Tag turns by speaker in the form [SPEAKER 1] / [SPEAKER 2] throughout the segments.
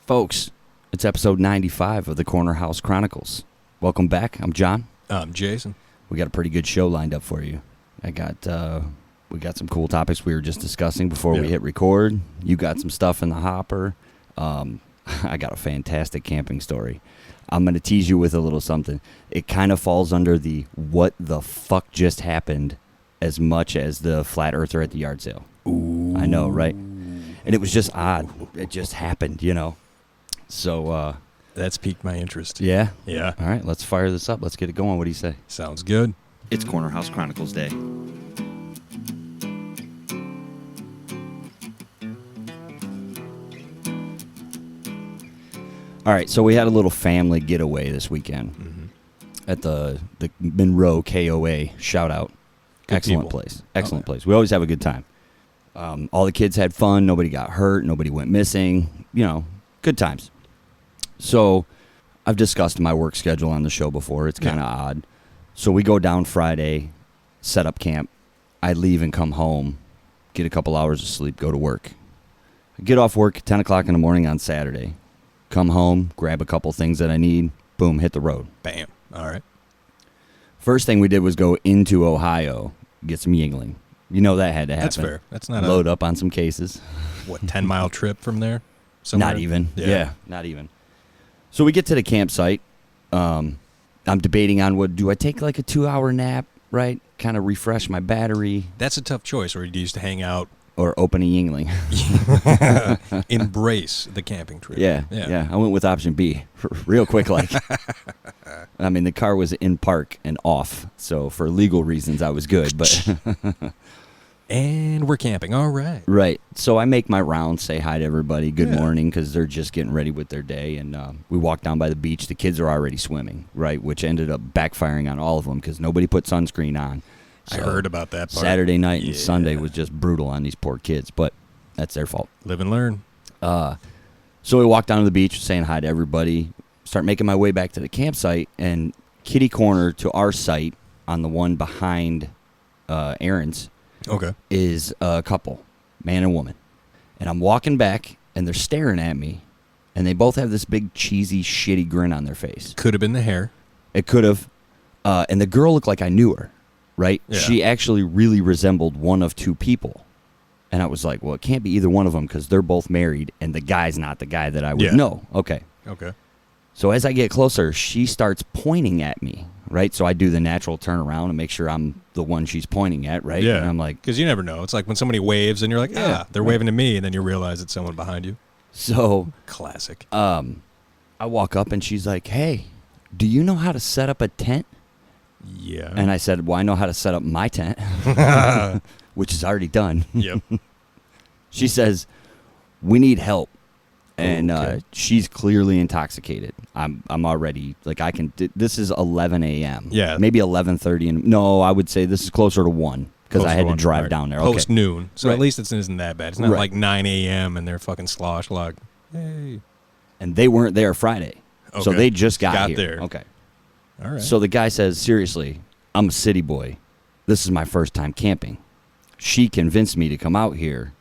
[SPEAKER 1] Folks, it's episode 95 of the Corner House Chronicles. Welcome back. I'm John.
[SPEAKER 2] I'm Jason.
[SPEAKER 1] We got a pretty good show lined up for you. We got some cool topics we were just discussing before we hit record. You got some stuff in the hopper. I got a fantastic camping story. I'm going to tease you with a little something. It kind of falls under the what the fuck just happened as much as the flat earther at the yard sale.
[SPEAKER 2] Ooh.
[SPEAKER 1] I know, right? And it was just odd. It just happened, you know. So,
[SPEAKER 2] that's piqued my interest.
[SPEAKER 1] Yeah?
[SPEAKER 2] Yeah.
[SPEAKER 1] All right, let's fire this up. Let's get it going. What do you say?
[SPEAKER 2] Sounds good.
[SPEAKER 1] It's Corner House Chronicles Day. All right, so we had a little family getaway this weekend at the Monroe KOA. Shout out.
[SPEAKER 2] Good
[SPEAKER 1] Excellent
[SPEAKER 2] people.
[SPEAKER 1] place. Excellent place. We always have a good time. All the kids had fun. Nobody got hurt. Nobody went missing. You know, good times. So I've discussed my work schedule on the show before. It's kind of odd. So we go down Friday, set up camp. I leave and come home, get a couple hours of sleep, go to work. I get off work at 10 o'clock in the morning on Saturday. Come home, grab a couple things that I need, boom, hit the road.
[SPEAKER 2] Bam. All right.
[SPEAKER 1] First thing we did was go into Ohio, get some Yingling. You know that had to happen.
[SPEAKER 2] That's fair. That's not
[SPEAKER 1] Load up on some cases.
[SPEAKER 2] 10-mile trip from there? Somewhere?
[SPEAKER 1] Not even. Yeah, not even. So we get to the campsite. I'm debating on do I take like a 2-hour nap, right? Kind of refresh my battery.
[SPEAKER 2] That's a tough choice, or you used to hang out.
[SPEAKER 1] Or open a Yingling.
[SPEAKER 2] Embrace the camping trip.
[SPEAKER 1] Yeah. I went with option B real quick like. I mean, the car was in park and off, so for legal reasons I was good. But
[SPEAKER 2] and we're camping. All right.
[SPEAKER 1] Right. So I make my rounds, say hi to everybody, good morning, because they're just getting ready with their day. And we walk down by the beach. The kids are already swimming, right, which ended up backfiring on all of them because nobody put sunscreen on. So
[SPEAKER 2] I heard about that part.
[SPEAKER 1] Saturday night and Sunday was just brutal on these poor kids, but that's their fault.
[SPEAKER 2] Live and learn.
[SPEAKER 1] So we walk down to the beach, saying hi to everybody, start making my way back to the campsite, and kitty corner to our site on the one behind Aaron's is a couple, man and woman. And I'm walking back, and they're staring at me, and they both have this big, cheesy, shitty grin on their face.
[SPEAKER 2] Could have been the hair.
[SPEAKER 1] It could have. And the girl looked like I knew her. Right? Yeah. She actually really resembled one of two people. And I was like, well, it can't be either one of them because they're both married and the guy's not the guy that I would know. Okay. So as I get closer, she starts pointing at me, right? So I do the natural turn around and make sure I'm the one she's pointing at, right?
[SPEAKER 2] Yeah.
[SPEAKER 1] And I'm like...
[SPEAKER 2] Because you never know. It's like when somebody waves and you're like, they're waving to me, and then you realize it's someone behind you.
[SPEAKER 1] So...
[SPEAKER 2] Classic.
[SPEAKER 1] I walk up and she's like, hey, do you know how to set up a tent?
[SPEAKER 2] Yeah.
[SPEAKER 1] And I said, well, I know how to set up my tent, which is already done.
[SPEAKER 2] Yep.
[SPEAKER 1] She says, we need help. And she's clearly intoxicated. I'm already, like, this is 11 a.m.
[SPEAKER 2] Yeah.
[SPEAKER 1] Maybe 11:30. And no, I would say this is closer to 1 because I had to drive down there.
[SPEAKER 2] Post noon. So at least it isn't that bad. It's not like 9 a.m. and they're fucking slosh like, hey.
[SPEAKER 1] And they weren't there Friday. Okay. So they just got here.
[SPEAKER 2] There.
[SPEAKER 1] Okay.
[SPEAKER 2] All right.
[SPEAKER 1] So the guy says, seriously, I'm a city boy. This is my first time camping. She convinced me to come out here.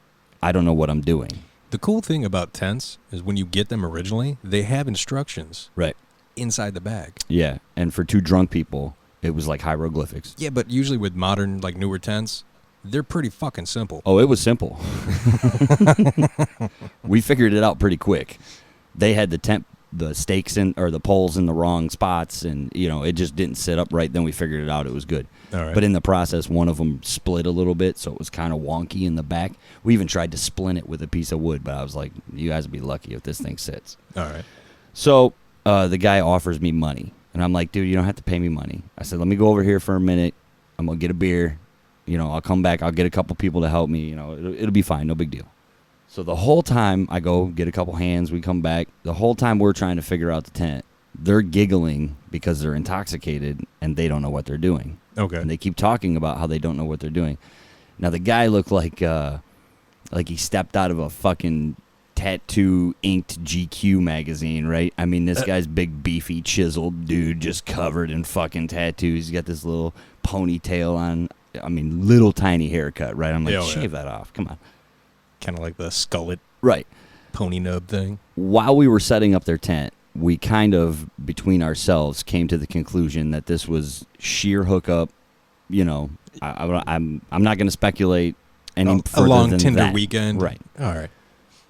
[SPEAKER 1] I don't know what I'm doing.
[SPEAKER 2] The cool thing about tents is when you get them originally, they have instructions inside the bag.
[SPEAKER 1] Yeah, and for two drunk people, it was like hieroglyphics.
[SPEAKER 2] Yeah, but usually with modern, like newer tents, they're pretty fucking simple.
[SPEAKER 1] Oh, it was simple. We figured it out pretty quick. They had the stakes or the poles in the wrong spots, and it just didn't sit up right. Then we figured it out. It was good.
[SPEAKER 2] All right.
[SPEAKER 1] But in the process, one of them split a little bit, so it was kind of wonky in the back. We even tried to splint it with a piece of wood, but I was like, you guys would be lucky if this thing sits.
[SPEAKER 2] All right.
[SPEAKER 1] So the guy offers me money, and I'm like, dude, you don't have to pay me money. I said, let me go over here for a minute. I'm going to get a beer. I'll come back. I'll get a couple people to help me. It'll be fine. No big deal. So the whole time I go get a couple hands, we come back. The whole time we're trying to figure out the tent, they're giggling because they're intoxicated and they don't know what they're doing.
[SPEAKER 2] Okay.
[SPEAKER 1] And they keep talking about how they don't know what they're doing. Now the guy looked like he stepped out of a fucking tattoo inked GQ magazine, right? I mean, this guy's big, beefy, chiseled dude just covered in fucking tattoos. He's got this little ponytail on. I mean, little tiny haircut, right? I'm like, shave that off. Come on.
[SPEAKER 2] Kind of like the skullet.
[SPEAKER 1] Right.
[SPEAKER 2] pony nub thing.
[SPEAKER 1] While we were setting up their tent, we kind of, between ourselves, came to the conclusion that this was sheer hookup. You know, I'm not going to speculate any further
[SPEAKER 2] a long
[SPEAKER 1] than
[SPEAKER 2] Tinder
[SPEAKER 1] that.
[SPEAKER 2] weekend.
[SPEAKER 1] Right.
[SPEAKER 2] All right.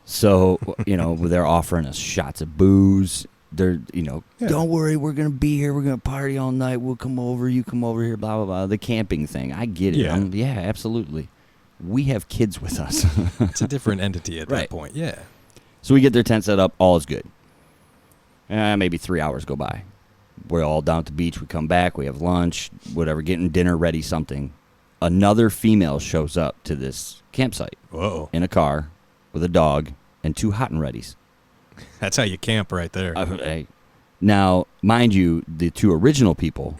[SPEAKER 1] So, you know, they're offering us shots of booze. They're, you know, don't worry, we're going to be here. We're going to party all night. We'll come over. You come over here, blah, blah, blah. The camping thing. I get it.
[SPEAKER 2] Yeah.
[SPEAKER 1] Absolutely. We have kids with us.
[SPEAKER 2] It's a different entity at that point. Yeah.
[SPEAKER 1] So we get their tent set up. All is good. Maybe 3 hours go by. We're all down at the beach. We come back. We have lunch, whatever, getting dinner ready, something. Another female shows up to this campsite.
[SPEAKER 2] Whoa.
[SPEAKER 1] In a car with a dog and 2 hot and readies.
[SPEAKER 2] That's how you camp right there.
[SPEAKER 1] Now, mind you, the 2 original people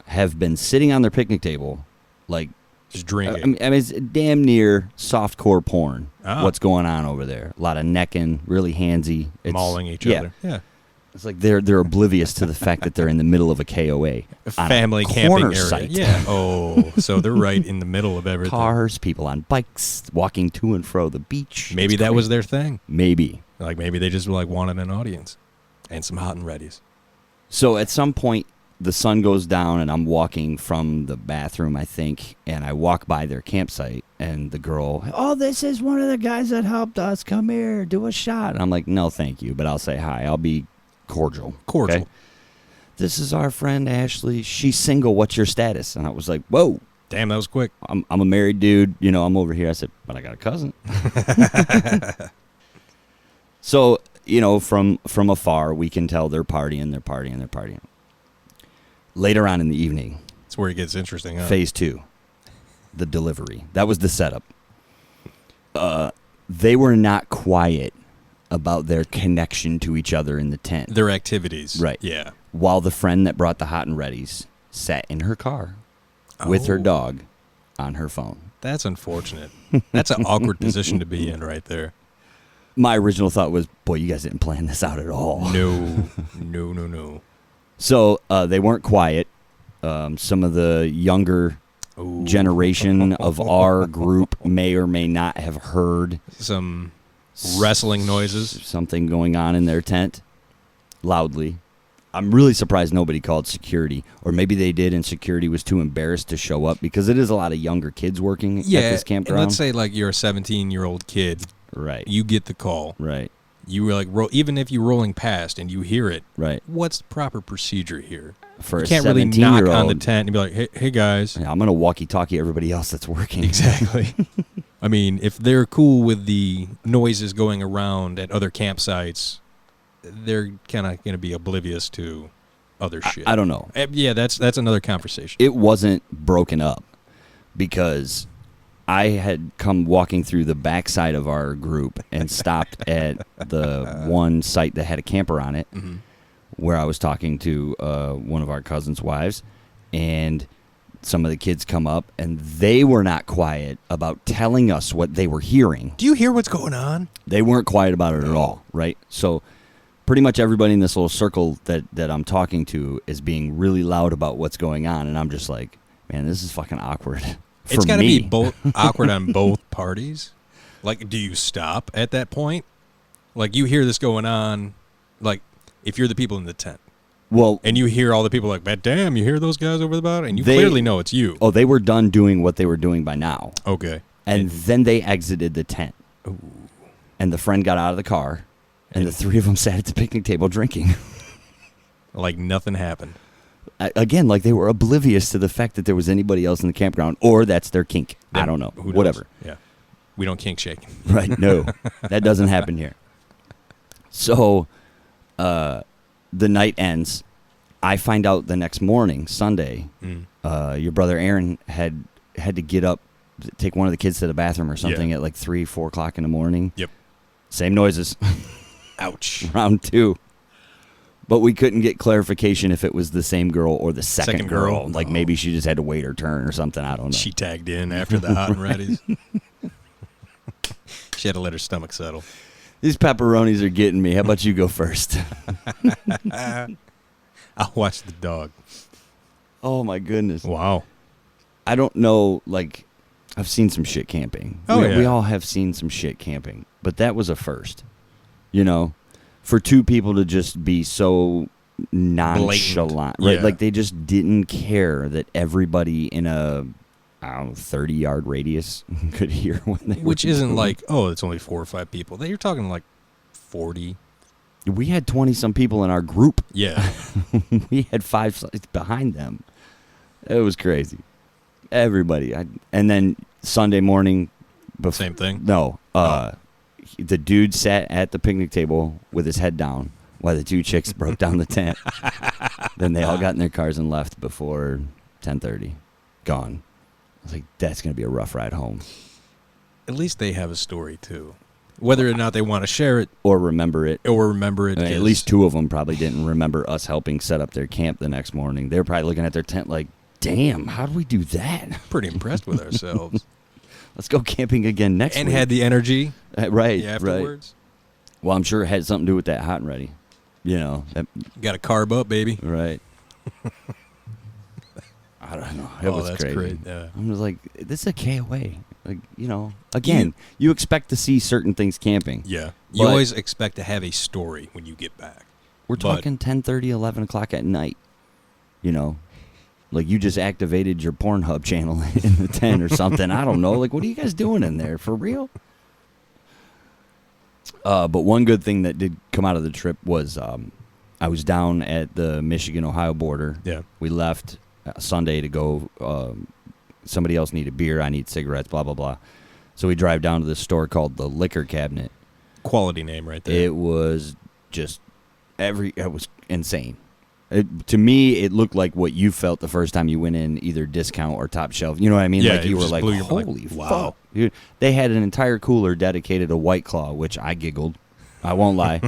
[SPEAKER 1] have been sitting on their picnic table, like,
[SPEAKER 2] just drinking.
[SPEAKER 1] I mean, it's damn near softcore porn. What's going on over there? A lot of necking, really handsy.
[SPEAKER 2] Mauling each other. Yeah.
[SPEAKER 1] It's like they're oblivious to the fact that they're in the middle of a KOA.
[SPEAKER 2] A family camping area.
[SPEAKER 1] Site.
[SPEAKER 2] Yeah. Oh, so they're right in the middle of everything.
[SPEAKER 1] Cars, people on bikes, walking to and fro the beach.
[SPEAKER 2] Maybe that was their thing.
[SPEAKER 1] Maybe.
[SPEAKER 2] Like maybe they just wanted an audience and some hot and readies.
[SPEAKER 1] So at some point, the sun goes down, and I'm walking from the bathroom, I think, and I walk by their campsite, and the girl, oh, this is one of the guys that helped us. Come here, do a shot. And I'm like, no, thank you, but I'll say hi. I'll be cordial.
[SPEAKER 2] Okay?
[SPEAKER 1] This is our friend Ashley. She's single. What's your status? And I was like, whoa.
[SPEAKER 2] Damn, that was quick.
[SPEAKER 1] I'm a married dude. You know, I'm over here. I said, but I got a cousin. So, you know, from afar, we can tell they're partying. Later on in the evening.
[SPEAKER 2] That's where it gets interesting, huh?
[SPEAKER 1] Phase 2. The delivery. That was the setup. They were not quiet about their connection to each other in the tent.
[SPEAKER 2] Their activities.
[SPEAKER 1] Right.
[SPEAKER 2] Yeah.
[SPEAKER 1] While the friend that brought the hot and readies sat in her car with her dog on her phone.
[SPEAKER 2] That's unfortunate. That's an awkward position to be in right there.
[SPEAKER 1] My original thought was, boy, you guys didn't plan this out at all.
[SPEAKER 2] No.
[SPEAKER 1] So they weren't quiet. Some of the younger generation of our group may or may not have heard
[SPEAKER 2] some wrestling noises.
[SPEAKER 1] Something going on in their tent loudly. I'm really surprised nobody called security. Or maybe they did and security was too embarrassed to show up because it is a lot of younger kids working at this campground.
[SPEAKER 2] And let's say like you're a 17-year-old kid.
[SPEAKER 1] Right.
[SPEAKER 2] You get the call.
[SPEAKER 1] Right.
[SPEAKER 2] You were like, even if you're rolling past and you hear it,
[SPEAKER 1] right?
[SPEAKER 2] What's the proper procedure here?
[SPEAKER 1] For
[SPEAKER 2] you
[SPEAKER 1] a
[SPEAKER 2] can't really
[SPEAKER 1] 17-year-old,
[SPEAKER 2] knock on the tent and be like, hey guys.
[SPEAKER 1] Yeah, I'm going to walkie-talkie everybody else that's working.
[SPEAKER 2] Exactly. I mean, if they're cool with the noises going around at other campsites, they're kind of going to be oblivious to other shit.
[SPEAKER 1] I don't know.
[SPEAKER 2] Yeah, that's another conversation.
[SPEAKER 1] It wasn't broken up because I had come walking through the backside of our group and stopped at the one site that had a camper on it, where I was talking to one of our cousins' wives, and some of the kids come up, and they were not quiet about telling us what they were hearing.
[SPEAKER 2] Do you hear what's going on?
[SPEAKER 1] They weren't quiet about it at all, right? So pretty much everybody in this little circle that I'm talking to is being really loud about what's going on, and I'm just like, man, this is fucking awkward.
[SPEAKER 2] It's got to be both awkward on both parties. Like, do you stop at that point? Like, you hear this going on, like, if you're the people in the tent.
[SPEAKER 1] Well,
[SPEAKER 2] and you hear all the people like, but damn, you hear those guys over the bar? And you clearly know it's you.
[SPEAKER 1] Oh, they were done doing what they were doing by now.
[SPEAKER 2] Okay.
[SPEAKER 1] And then they exited the tent.
[SPEAKER 2] Ooh.
[SPEAKER 1] And the friend got out of the car, and the 3 of them sat at the picnic table drinking.
[SPEAKER 2] Like nothing happened.
[SPEAKER 1] Again, like they were oblivious to the fact that there was anybody else in the campground, or that's their kink. I don't know. Whatever.
[SPEAKER 2] Yeah. We don't kink shake.
[SPEAKER 1] Right. No, that doesn't happen here. So the night ends. I find out the next morning, Sunday, your brother Aaron had to get up, take one of the kids to the bathroom or something at like 3, 4 o'clock in the morning.
[SPEAKER 2] Yep.
[SPEAKER 1] Same noises.
[SPEAKER 2] Ouch.
[SPEAKER 1] Round 2. But we couldn't get clarification if it was the same girl or the second girl. Like maybe she just had to wait her turn or something. I don't know.
[SPEAKER 2] She tagged in after the hot and readies. She had to let her stomach settle.
[SPEAKER 1] These pepperonis are getting me. How about you go first?
[SPEAKER 2] I'll watch the dog.
[SPEAKER 1] Oh, my goodness.
[SPEAKER 2] Wow.
[SPEAKER 1] I don't know, like, I've seen some shit camping.
[SPEAKER 2] Oh, yeah.
[SPEAKER 1] We all have seen some shit camping. But that was a first. You know, for two people to just be so nonchalant, right?
[SPEAKER 2] Yeah.
[SPEAKER 1] Like they just didn't care that everybody in a 30-yard radius could hear when they
[SPEAKER 2] Which
[SPEAKER 1] were
[SPEAKER 2] isn't
[SPEAKER 1] doing
[SPEAKER 2] like, oh, it's only 4 or 5 people. You're talking like 40.
[SPEAKER 1] We had 20-some people in our group.
[SPEAKER 2] Yeah.
[SPEAKER 1] We had 5 slides behind them. It was crazy. Everybody. And then Sunday morning.
[SPEAKER 2] Same thing?
[SPEAKER 1] No. The dude sat at the picnic table with his head down while the 2 chicks broke down the tent. Then they all got in their cars and left before 10:30. Gone. I was like, that's going to be a rough ride home.
[SPEAKER 2] At least they have a story, too. Whether or not they want to share it.
[SPEAKER 1] Or remember it.
[SPEAKER 2] I mean,
[SPEAKER 1] at least 2 of them probably didn't remember us helping set up their camp the next morning. They were probably looking at their tent like, damn, how did we do that?
[SPEAKER 2] Pretty impressed with ourselves.
[SPEAKER 1] Let's go camping again next week.
[SPEAKER 2] And had the energy.
[SPEAKER 1] Right,
[SPEAKER 2] Afterwards.
[SPEAKER 1] Right. Well, I'm sure it had something to do with that hot and ready. You know.
[SPEAKER 2] Got to carb up, baby.
[SPEAKER 1] Right. I don't know. It was
[SPEAKER 2] that's
[SPEAKER 1] crazy.
[SPEAKER 2] great. Yeah.
[SPEAKER 1] I was like, this is a KOA. Like, you know, again, you expect to see certain things camping.
[SPEAKER 2] Yeah. You
[SPEAKER 1] But-
[SPEAKER 2] always expect to have a story when you get back.
[SPEAKER 1] We're talking 10:30, 11 o'clock at night. You know, like you just activated your Pornhub channel in the tent or something. I don't know. Like, what are you guys doing in there? For real? But one good thing that did come out of the trip was I was down at the Michigan-Ohio border.
[SPEAKER 2] Yeah.
[SPEAKER 1] We left Sunday to go. Somebody else needed beer. I need cigarettes, blah, blah, blah. So we drive down to this store called the Liquor Cabinet.
[SPEAKER 2] Quality name right there.
[SPEAKER 1] It was just it was insane. To me, it looked like what you felt the first time you went in, either discount or top shelf. You know what I mean?
[SPEAKER 2] Yeah,
[SPEAKER 1] like you were like, holy
[SPEAKER 2] wow.
[SPEAKER 1] fuck. Dude, they had an entire cooler dedicated to White Claw, which I giggled. I won't lie.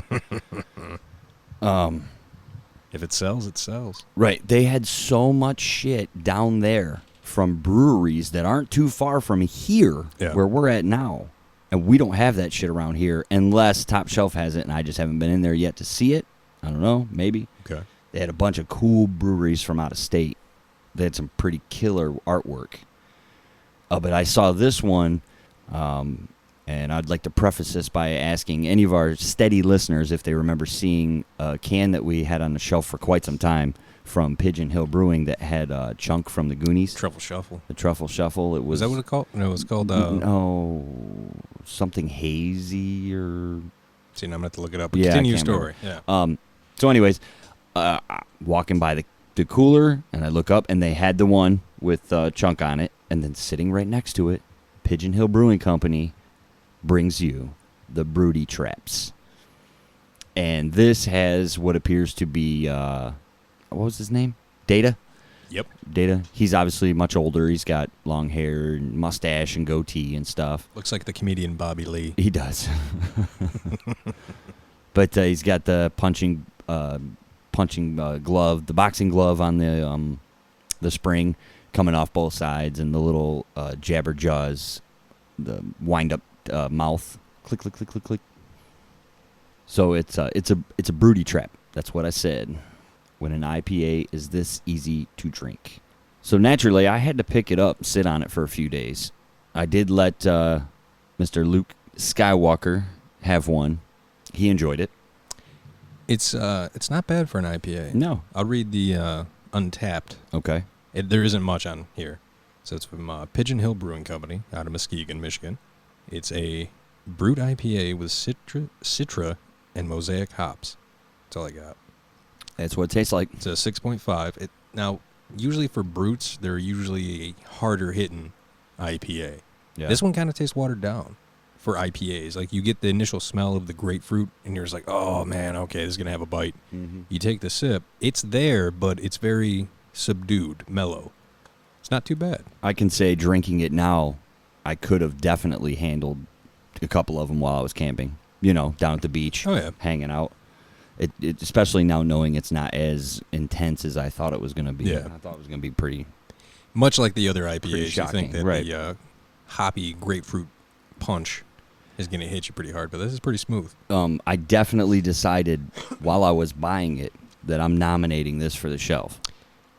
[SPEAKER 2] If it sells, it sells.
[SPEAKER 1] Right. They had so much shit down there from breweries that aren't too far from here where we're at now. And we don't have that shit around here unless Top Shelf has it, and I just haven't been in there yet to see it. I don't know. Maybe.
[SPEAKER 2] Okay.
[SPEAKER 1] They had a bunch of cool breweries from out of state. They had some pretty killer artwork. But I saw this one, and I'd like to preface this by asking any of our steady listeners if they remember seeing a can that we had on the shelf for quite some time from Pigeon Hill Brewing that had a chunk from the Goonies.
[SPEAKER 2] Truffle Shuffle.
[SPEAKER 1] The Truffle Shuffle. It was.
[SPEAKER 2] Is that what it's called? No, it's called.
[SPEAKER 1] No, something hazy or.
[SPEAKER 2] See, now I'm going to have to look it up.
[SPEAKER 1] Yeah,
[SPEAKER 2] Continue
[SPEAKER 1] I
[SPEAKER 2] your
[SPEAKER 1] can't
[SPEAKER 2] story.
[SPEAKER 1] remember.
[SPEAKER 2] Yeah.
[SPEAKER 1] So anyways, walking by the cooler, and I look up, and they had the one with chunk on it, and then sitting right next to it, Pigeon Hill Brewing Company brings you the Bruty Traps. And this has what appears to be, what was his name? Data?
[SPEAKER 2] Yep.
[SPEAKER 1] Data. He's obviously much older. He's got long hair and mustache and goatee and stuff.
[SPEAKER 2] Looks like the comedian Bobby Lee.
[SPEAKER 1] He does. But he's got the punching glove, the boxing glove on the spring coming off both sides, and the little jabber jaws, the wind up mouth, click click click click click. So it's a Bruty Trap. That's what I said. When an IPA is this easy to drink. So naturally, I had to pick it up and sit on it for a few days. I did let Mr. Luke Skywalker have one. He enjoyed it.
[SPEAKER 2] It's not bad for an IPA.
[SPEAKER 1] No.
[SPEAKER 2] I'll read the Untapped.
[SPEAKER 1] Okay.
[SPEAKER 2] There isn't much on here. So it's from Pigeon Hill Brewing Company out of Muskegon, Michigan. It's a brute IPA with Citra and Mosaic hops. That's all I got.
[SPEAKER 1] That's what it tastes like.
[SPEAKER 2] It's a 6.5. Now, usually for brutes, they're usually a harder hitting IPA.
[SPEAKER 1] Yeah.
[SPEAKER 2] This one kind of tastes watered down for IPAs. Like, you get the initial smell of the grapefruit, and you're just like, oh, man, okay, this is going to have a bite.
[SPEAKER 1] Mm-hmm.
[SPEAKER 2] You take the sip. It's there, but it's very subdued, mellow. It's not too bad.
[SPEAKER 1] I can say drinking it now, I could have definitely handled a couple of them while I was camping. You know, down at the beach, hanging out. It especially now knowing it's not as intense as I thought it was going to be.
[SPEAKER 2] Yeah.
[SPEAKER 1] I thought it was going to be pretty.
[SPEAKER 2] Much like the other IPAs,
[SPEAKER 1] shocking,
[SPEAKER 2] you think that
[SPEAKER 1] right.
[SPEAKER 2] the hoppy grapefruit punch is going to hit you pretty hard, but this is pretty smooth.
[SPEAKER 1] I definitely decided while I was buying it that I'm nominating this for the shelf.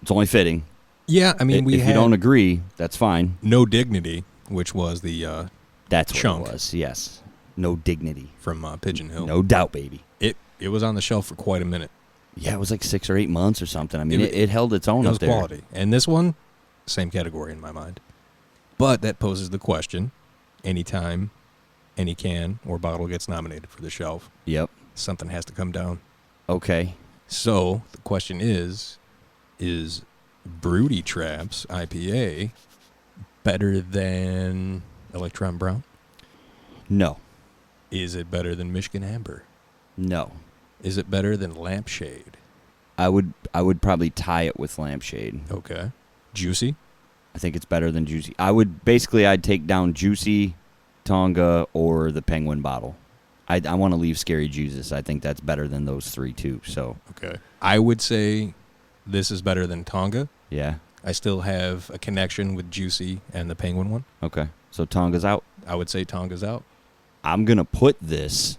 [SPEAKER 1] It's only fitting.
[SPEAKER 2] Yeah, I mean,
[SPEAKER 1] if you don't agree, that's fine.
[SPEAKER 2] No Dignity, which was the
[SPEAKER 1] That's
[SPEAKER 2] chunk.
[SPEAKER 1] what it was. Yes. No dignity.
[SPEAKER 2] from Pigeon Hill.
[SPEAKER 1] No doubt, baby.
[SPEAKER 2] It was on the shelf for quite a minute.
[SPEAKER 1] Yeah, it was like 6 or 8 months or something. I mean, it held its own
[SPEAKER 2] It
[SPEAKER 1] up
[SPEAKER 2] was
[SPEAKER 1] there.
[SPEAKER 2] quality. And this one, same category in my mind. But that poses the question, anytime any can or bottle gets nominated for the shelf,
[SPEAKER 1] Yep.
[SPEAKER 2] something has to come down.
[SPEAKER 1] Okay.
[SPEAKER 2] So the question is Bruty Traps IPA better than Electron Brown?
[SPEAKER 1] No.
[SPEAKER 2] Is it better than Michigan Amber?
[SPEAKER 1] No.
[SPEAKER 2] Is it better than Lampshade?
[SPEAKER 1] I would probably tie it with Lampshade.
[SPEAKER 2] Okay. Juicy?
[SPEAKER 1] I think it's better than Juicy. I'd take down Juicy, Tonga, or the Penguin bottle. I want to leave Scary Jesus. I think that's better than those 3 too. So
[SPEAKER 2] Okay. I would say this is better than Tonga.
[SPEAKER 1] yeah.
[SPEAKER 2] I still have a connection with Juicy and the Penguin one.
[SPEAKER 1] Okay. So Tonga's out.
[SPEAKER 2] I would say Tonga's out.
[SPEAKER 1] I'm gonna put this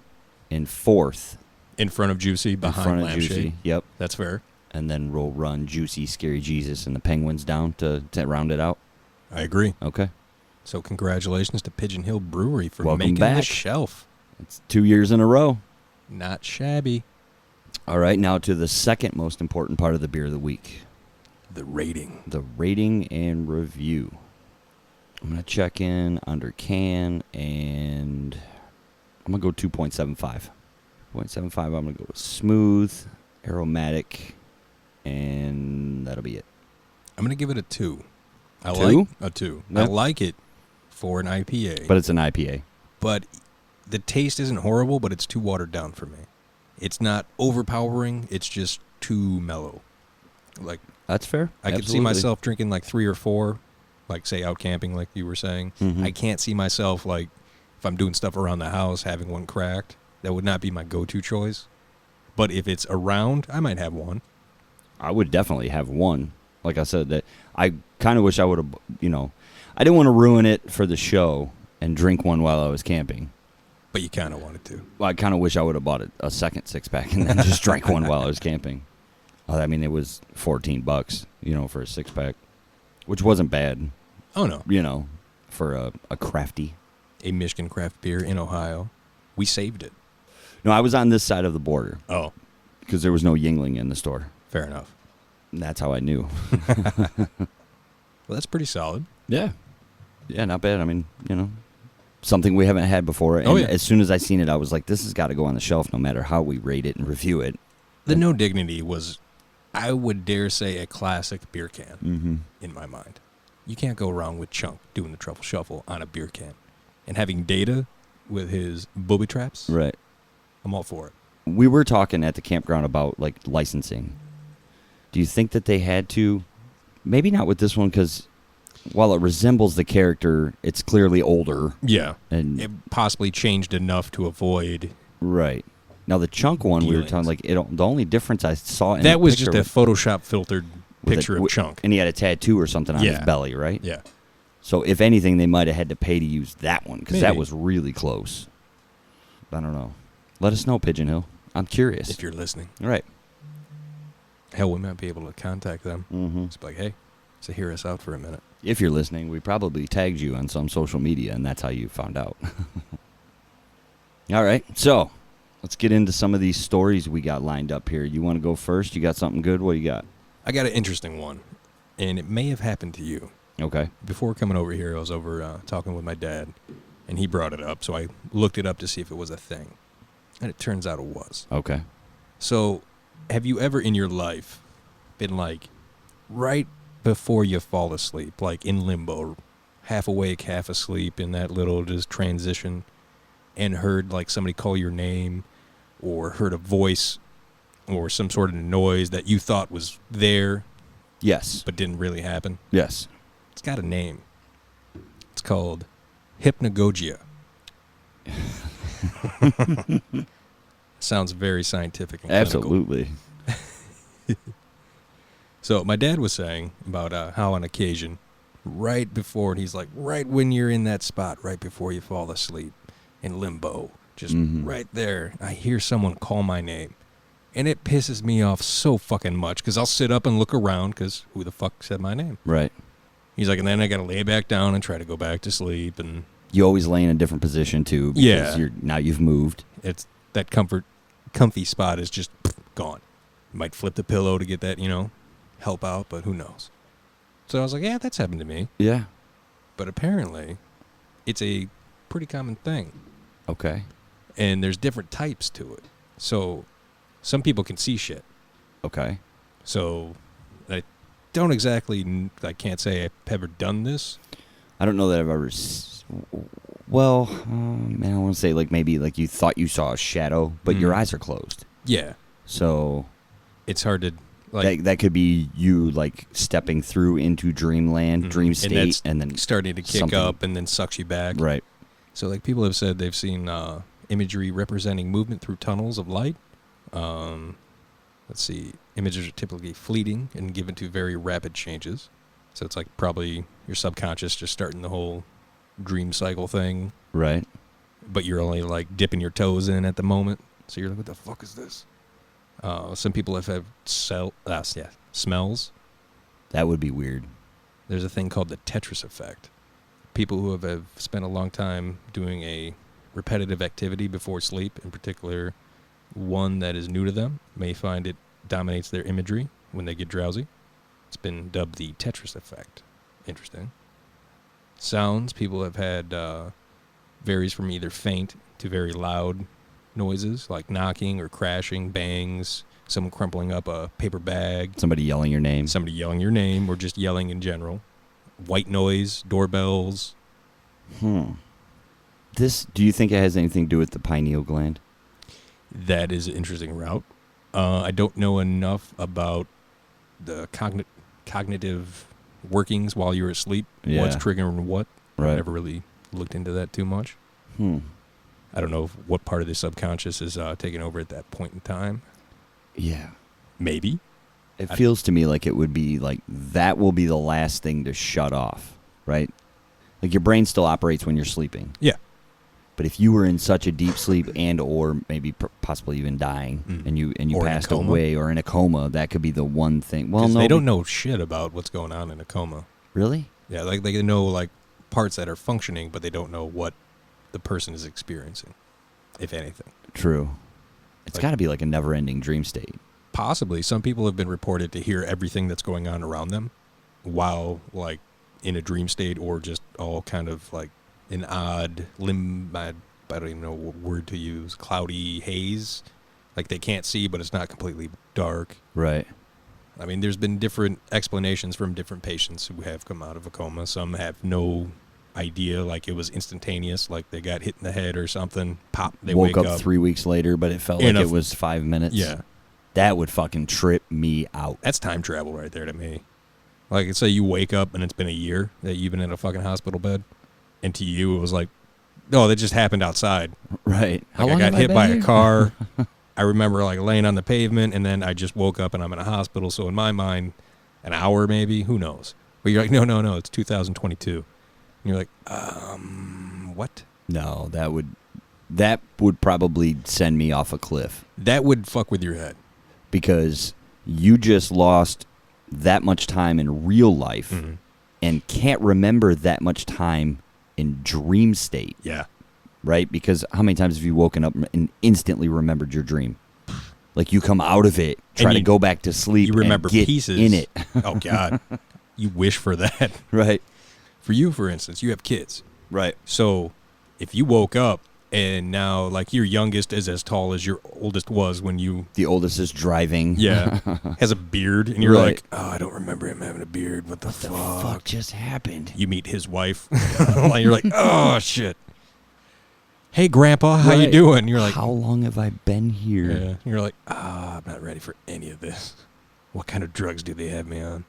[SPEAKER 1] in 4th.
[SPEAKER 2] In front of Juicy,
[SPEAKER 1] In
[SPEAKER 2] behind
[SPEAKER 1] front of
[SPEAKER 2] Lampshade.
[SPEAKER 1] Juicy. Yep.
[SPEAKER 2] That's fair.
[SPEAKER 1] And then we'll run Juicy, Scary Jesus, and the Penguins down to round it out.
[SPEAKER 2] I agree.
[SPEAKER 1] Okay.
[SPEAKER 2] So congratulations to Pigeon Hill Brewery for
[SPEAKER 1] Welcome
[SPEAKER 2] making the
[SPEAKER 1] back.
[SPEAKER 2] shelf.
[SPEAKER 1] It's 2 years in a row.
[SPEAKER 2] Not shabby.
[SPEAKER 1] All right, now to the second most important part of the beer of the week.
[SPEAKER 2] The rating.
[SPEAKER 1] The rating and review. I'm going to check in under can, and I'm going to go 2.75. 2.75, I'm going to go with smooth, aromatic, and that'll be it.
[SPEAKER 2] I'm going to give it a 2. I
[SPEAKER 1] 2?
[SPEAKER 2] like a 2. I
[SPEAKER 1] Yep.
[SPEAKER 2] like it for an IPA.
[SPEAKER 1] But it's an IPA.
[SPEAKER 2] But the taste isn't horrible, but it's too watered down for me. It's not overpowering. It's just too mellow. Like,
[SPEAKER 1] That's fair.
[SPEAKER 2] I could see myself drinking like 3 or 4, like say out camping, like you were saying.
[SPEAKER 1] Mhm.
[SPEAKER 2] I can't see myself like if I'm doing stuff around the house having one cracked. That would not be my go-to choice. But if it's around, I might have one.
[SPEAKER 1] I would definitely have one. Like I said, that I kind of wish I would have, I didn't want to ruin it for the show and drink one while I was camping.
[SPEAKER 2] But you kind of wanted to.
[SPEAKER 1] Well, I kind of wish I would have bought a second 6-pack and then just drank one while I was camping. I mean, it was $14, for a 6-pack, which wasn't bad,
[SPEAKER 2] Oh no,
[SPEAKER 1] for a crafty.
[SPEAKER 2] a Michigan craft beer in Ohio. We saved it.
[SPEAKER 1] No, I was on this side of the border
[SPEAKER 2] Oh,
[SPEAKER 1] because there was no Yingling in the store.
[SPEAKER 2] fair enough.
[SPEAKER 1] And that's how I knew.
[SPEAKER 2] Well, that's pretty solid.
[SPEAKER 1] Yeah. Yeah, not bad. I mean, something we haven't had before. And
[SPEAKER 2] Oh, yeah.
[SPEAKER 1] as soon as I seen it, I was like, this has got to go on the shelf no matter how we rate it and review it.
[SPEAKER 2] The No Dignity was, I would dare say, a classic beer can
[SPEAKER 1] Mm-hmm.
[SPEAKER 2] in my mind. You can't go wrong with Chunk doing the truffle shuffle on a beer can. And having Data with his booby traps,
[SPEAKER 1] Right.
[SPEAKER 2] I'm all for it.
[SPEAKER 1] We were talking at the campground about, like, licensing. Do you think that they had to? Maybe not with this one because while it resembles the character, it's clearly older.
[SPEAKER 2] Yeah.
[SPEAKER 1] And
[SPEAKER 2] It possibly changed enough to avoid.
[SPEAKER 1] right. Now, the Chunk one, we were talking, like, the only difference I saw in
[SPEAKER 2] That
[SPEAKER 1] the
[SPEAKER 2] was
[SPEAKER 1] picture
[SPEAKER 2] just a Photoshop filtered
[SPEAKER 1] with
[SPEAKER 2] picture of Chunk.
[SPEAKER 1] And he had a tattoo or something on his
[SPEAKER 2] Yeah.
[SPEAKER 1] belly, right?
[SPEAKER 2] Yeah.
[SPEAKER 1] So, if anything, they might have had to pay to use that one because that
[SPEAKER 2] Maybe.
[SPEAKER 1] was really close. I don't know. Let us know, Pigeon Hill. I'm curious.
[SPEAKER 2] If you're listening.
[SPEAKER 1] Right.
[SPEAKER 2] Hell, we might be able to contact them.
[SPEAKER 1] Mm-hmm.
[SPEAKER 2] Just be like, hey, so hear us out for a minute.
[SPEAKER 1] If you're listening, we probably tagged you on some social media, and that's how you found out. All right. So, let's get into some of these stories we got lined up here. You want to go first? You got something good? What do you got?
[SPEAKER 2] I got an interesting one, and it may have happened to you.
[SPEAKER 1] Okay.
[SPEAKER 2] Before coming over here, I was over talking with my dad, and he brought it up, so I looked it up to see if it was a thing. And it turns out it was.
[SPEAKER 1] Okay.
[SPEAKER 2] So, have you ever in your life been like, right before you fall asleep, like in limbo, half awake, half asleep, in that little just transition, and heard like somebody call your name, or heard a voice, or some sort of noise that you thought was there,
[SPEAKER 1] Yes.
[SPEAKER 2] but didn't really happen?
[SPEAKER 1] Yes.
[SPEAKER 2] It's got a name. It's called hypnagogia. Sounds very scientific and clinical.
[SPEAKER 1] Absolutely.
[SPEAKER 2] So my dad was saying about how on occasion, right before, he's like, right when you're in that spot, right before you fall asleep in limbo, just right there, I hear someone call my name. And it pisses me off so fucking much because I'll sit up and look around because who the fuck said my name?
[SPEAKER 1] Right.
[SPEAKER 2] He's like, and then I got to lay back down and try to go back to sleep. And
[SPEAKER 1] You always lay in a different position too. Because now you've moved.
[SPEAKER 2] It's that comfy spot is just gone. You might flip the pillow to get that, help out, but who knows? So I was like, yeah, that's happened to me.
[SPEAKER 1] Yeah.
[SPEAKER 2] But apparently, it's a pretty common thing.
[SPEAKER 1] Okay.
[SPEAKER 2] And there's different types to it. So some people can see shit.
[SPEAKER 1] Okay.
[SPEAKER 2] So I don't exactly, I can't say I've ever done this.
[SPEAKER 1] I don't know that I've ever... Well, man, I want to say maybe you thought you saw a shadow, but your eyes are closed.
[SPEAKER 2] Yeah.
[SPEAKER 1] So...
[SPEAKER 2] It's hard to...
[SPEAKER 1] that could be you stepping through into dreamland, dream state, and then
[SPEAKER 2] starting to kick up and then sucks you back.
[SPEAKER 1] Right.
[SPEAKER 2] So people have said they've seen imagery representing movement through tunnels of light. Let's see. Images are typically fleeting and given to very rapid changes. So it's probably your subconscious just starting the whole dream cycle thing.
[SPEAKER 1] Right.
[SPEAKER 2] But you're only dipping your toes in at the moment. So you're like, what the fuck is this? Some people have had smells.
[SPEAKER 1] That would be weird.
[SPEAKER 2] There's a thing called the Tetris effect. People who have spent a long time doing a repetitive activity before sleep, in particular one that is new to them, may find it dominates their imagery when they get drowsy. It's been dubbed the Tetris effect. Interesting. Sounds people have had varies from either faint to very loud noises, like knocking or crashing, bangs, someone crumpling up a paper bag.
[SPEAKER 1] Somebody yelling your name.
[SPEAKER 2] Or just yelling in general. White noise, doorbells.
[SPEAKER 1] Do you think it has anything to do with the pineal gland?
[SPEAKER 2] That is an interesting route. I don't know enough about the cognitive workings while you're asleep.
[SPEAKER 1] Yeah.
[SPEAKER 2] What's triggering what.
[SPEAKER 1] Right.
[SPEAKER 2] I've never really looked into that too much. I don't know what part of the subconscious is taking over at that point in time.
[SPEAKER 1] Yeah.
[SPEAKER 2] Maybe.
[SPEAKER 1] It feels to me like it would be that will be the last thing to shut off, right? Your brain still operates when you're sleeping.
[SPEAKER 2] Yeah.
[SPEAKER 1] But if you were in such a deep sleep and or maybe possibly even dying and you passed away or in a coma, that could be the one thing. Well, no.
[SPEAKER 2] They don't know shit about what's going on in a coma.
[SPEAKER 1] Really?
[SPEAKER 2] Yeah, they know parts that are functioning, but they don't know what the person is experiencing, if anything.
[SPEAKER 1] True. It's got to be a never-ending dream state.
[SPEAKER 2] Possibly. Some people have been reported to hear everything that's going on around them while, in a dream state or just all kind of, an odd, I don't even know what word to use, cloudy haze. They can't see, but it's not completely dark.
[SPEAKER 1] Right.
[SPEAKER 2] I mean, there's been different explanations from different patients who have come out of a coma. Some have no idea, it was instantaneous, they got hit in the head or something, pop, they
[SPEAKER 1] woke
[SPEAKER 2] wake
[SPEAKER 1] up 3 weeks later, but it felt like it was 5 minutes.
[SPEAKER 2] Yeah.
[SPEAKER 1] That would fucking trip me out.
[SPEAKER 2] That's time travel right there to me. Say you wake up and it's been a year that you've been in a fucking hospital bed, and to you it was no, that just happened outside.
[SPEAKER 1] Right.
[SPEAKER 2] How long I got hit by a car. I remember laying on the pavement, and then I just woke up and I'm in a hospital. So in my mind, an hour maybe, who knows? But you're no, it's 2022. And you're what?
[SPEAKER 1] No, that would probably send me off a cliff.
[SPEAKER 2] That would fuck with your head.
[SPEAKER 1] Because you just lost that much time in real life and can't remember that much time in dream state.
[SPEAKER 2] Yeah.
[SPEAKER 1] Right? Because how many times have you woken up and instantly remembered your dream? You come out of it, try to go back to sleep,
[SPEAKER 2] you remember
[SPEAKER 1] and get
[SPEAKER 2] pieces
[SPEAKER 1] in it.
[SPEAKER 2] Oh, God. You wish for that.
[SPEAKER 1] Right.
[SPEAKER 2] For you, for instance, you have kids.
[SPEAKER 1] Right.
[SPEAKER 2] So if you woke up and now, your youngest is as tall as your oldest was when you...
[SPEAKER 1] The oldest is driving.
[SPEAKER 2] Yeah. Has a beard, and you're
[SPEAKER 1] right.
[SPEAKER 2] oh, I don't remember him having a beard. What the fuck
[SPEAKER 1] just happened?
[SPEAKER 2] You meet his wife. You're oh, shit. Hey, Grandpa, how you doing? You're
[SPEAKER 1] how long have I been here?
[SPEAKER 2] Yeah. You're I'm not ready for any of this. What kind of drugs do they have me on?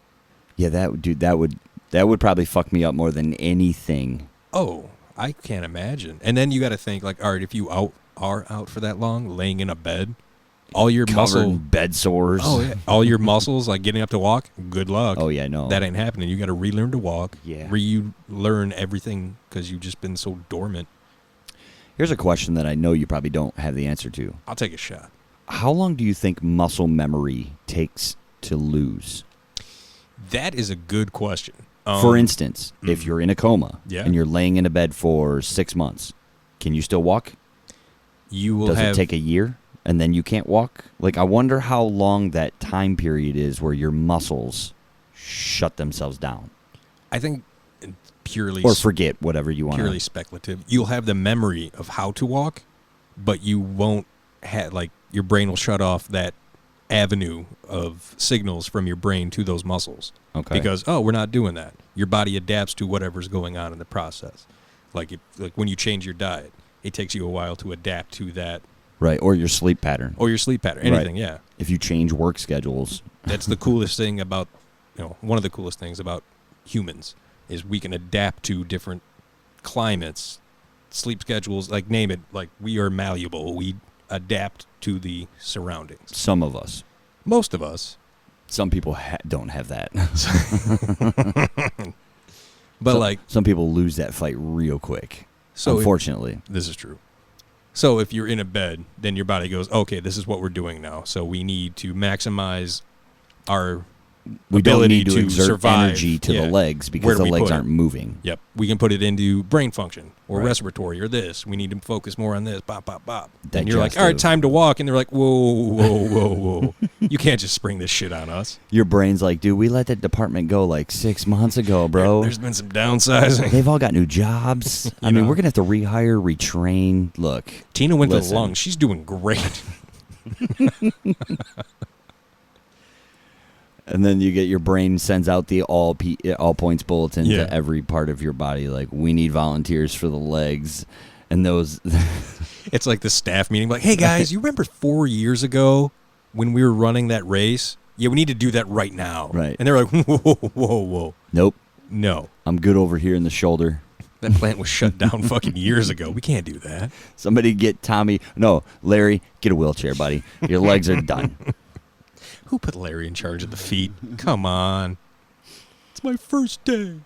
[SPEAKER 1] Yeah, that would probably fuck me up more than anything.
[SPEAKER 2] Oh, I can't imagine. And then you got to think, all right, if you are out for that long, laying in a bed, all your
[SPEAKER 1] covered in bed sores.
[SPEAKER 2] Oh, yeah. All your muscles, getting up to walk, good luck.
[SPEAKER 1] Oh, yeah, no.
[SPEAKER 2] That ain't happening. You got to relearn to walk.
[SPEAKER 1] Yeah.
[SPEAKER 2] Relearn everything because you've just been so dormant.
[SPEAKER 1] Here's a question that I know you probably don't have the answer to.
[SPEAKER 2] I'll take a shot.
[SPEAKER 1] How long do you think muscle memory takes to lose?
[SPEAKER 2] That is a good question.
[SPEAKER 1] For instance, if you're in a coma
[SPEAKER 2] Yeah.
[SPEAKER 1] and you're laying in a bed for 6 months, can you still walk?
[SPEAKER 2] You will
[SPEAKER 1] Does
[SPEAKER 2] have
[SPEAKER 1] it take a year and then you can't walk? Like, I wonder how long that time period is where your muscles shut themselves down.
[SPEAKER 2] I think purely
[SPEAKER 1] Or forget whatever you want.
[SPEAKER 2] purely speculative. You'll have the memory of how to walk, but you won't have, like, your brain will shut off that avenue of signals from your brain to those muscles.
[SPEAKER 1] Okay.
[SPEAKER 2] Because, we're not doing that. Your body adapts to whatever's going on in the process. Like when you change your diet, it takes you a while to adapt to that.
[SPEAKER 1] Right, or your sleep pattern.
[SPEAKER 2] Or your sleep pattern. Anything,
[SPEAKER 1] Right.
[SPEAKER 2] yeah.
[SPEAKER 1] If you change work schedules.
[SPEAKER 2] That's the coolest thing about, one of the coolest things about humans is we can adapt to different climates, sleep schedules, like name it. Like, we are malleable. We adapt to the surroundings.
[SPEAKER 1] Some of us.
[SPEAKER 2] Most of us.
[SPEAKER 1] Some people don't have that.
[SPEAKER 2] But
[SPEAKER 1] some people lose that fight real quick.
[SPEAKER 2] So
[SPEAKER 1] unfortunately.
[SPEAKER 2] This is true. So if you're in a bed, then your body goes, okay, this is what we're doing now. So we need to maximize our
[SPEAKER 1] we don't
[SPEAKER 2] ability
[SPEAKER 1] need to exert
[SPEAKER 2] survive.
[SPEAKER 1] energy to
[SPEAKER 2] Yeah.
[SPEAKER 1] the legs
[SPEAKER 2] Where
[SPEAKER 1] because
[SPEAKER 2] do
[SPEAKER 1] the
[SPEAKER 2] we
[SPEAKER 1] legs
[SPEAKER 2] put it?
[SPEAKER 1] aren't moving.
[SPEAKER 2] Yep. We can put it into brain function or
[SPEAKER 1] Right.
[SPEAKER 2] respiratory or this. We need to focus more on this. Bop, bop, bop. And you're like,
[SPEAKER 1] Digestive.
[SPEAKER 2] all right, time to walk. And they're like, whoa. You can't just spring this shit on us.
[SPEAKER 1] Your brain's like, dude, we let that department go like 6 months ago, bro.
[SPEAKER 2] There's been some downsizing.
[SPEAKER 1] They've all got new jobs. I mean, we're going to have to rehire, retrain. Look.
[SPEAKER 2] Tina went to the
[SPEAKER 1] Listen.
[SPEAKER 2] lungs. She's doing great.
[SPEAKER 1] And then you get your brain sends out the all points bulletin
[SPEAKER 2] Yeah.
[SPEAKER 1] to every part of your body. Like, we need volunteers for the legs. And those.
[SPEAKER 2] It's like the staff meeting. Like, hey, guys, you remember 4 years ago when we were running that race? Yeah, we need to do that right now.
[SPEAKER 1] Right.
[SPEAKER 2] And they're like, whoa.
[SPEAKER 1] Nope.
[SPEAKER 2] No.
[SPEAKER 1] I'm good over here in the shoulder.
[SPEAKER 2] That plant was shut down fucking years ago. We can't do that.
[SPEAKER 1] Somebody get Tommy. No, Larry, get a wheelchair, buddy. Your legs are done.
[SPEAKER 2] Who put Larry in charge of the feet? Come on. It's my first day.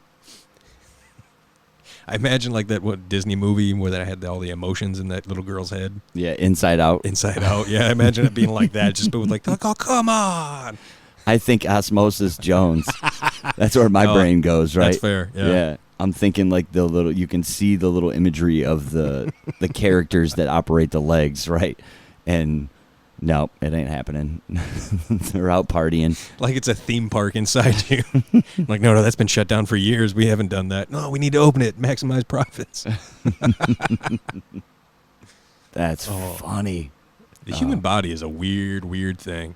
[SPEAKER 2] I imagine like that Disney movie where that had all the emotions in that little girl's head.
[SPEAKER 1] Yeah, Inside Out.
[SPEAKER 2] Inside Out. Yeah, I imagine it being like that. Just with like, oh, come on.
[SPEAKER 1] I think Osmosis Jones. That's where my brain goes, right?
[SPEAKER 2] That's fair. Yeah.
[SPEAKER 1] I'm thinking like you can see the little imagery of the characters that operate the legs, right? And no, it ain't happening. They're out partying.
[SPEAKER 2] Like it's a theme park inside you. Like, no, that's been shut down for years. We haven't done that. No, we need to open it, maximize profits.
[SPEAKER 1] That's funny.
[SPEAKER 2] The human body is a weird thing.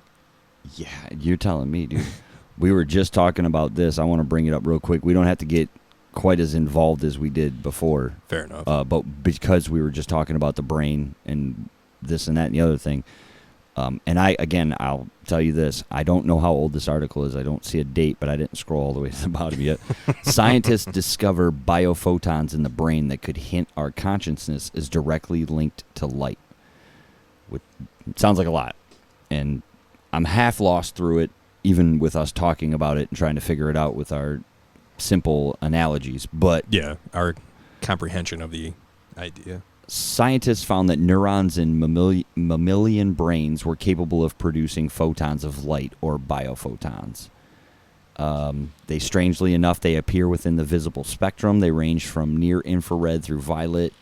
[SPEAKER 1] Yeah, you're telling me, dude. We were just talking about this. I want to bring it up real quick. We don't have to get quite as involved as we did before.
[SPEAKER 2] Fair enough.
[SPEAKER 1] But because we were just talking about the brain and this and that and the other thing. And I'll tell you this. I don't know how old this article is. I don't see a date, but I didn't scroll all the way to the bottom yet. Scientists discover biophotons in the brain that could hint our consciousness is directly linked to light. Which sounds like a lot. And I'm half lost through it, even with us talking about it and trying to figure it out with our simple analogies. But
[SPEAKER 2] yeah, our comprehension of the idea.
[SPEAKER 1] Scientists found that neurons in mammalian brains were capable of producing photons of light, or biophotons. Strangely enough, they appear within the visible spectrum. They range from near infrared through violet,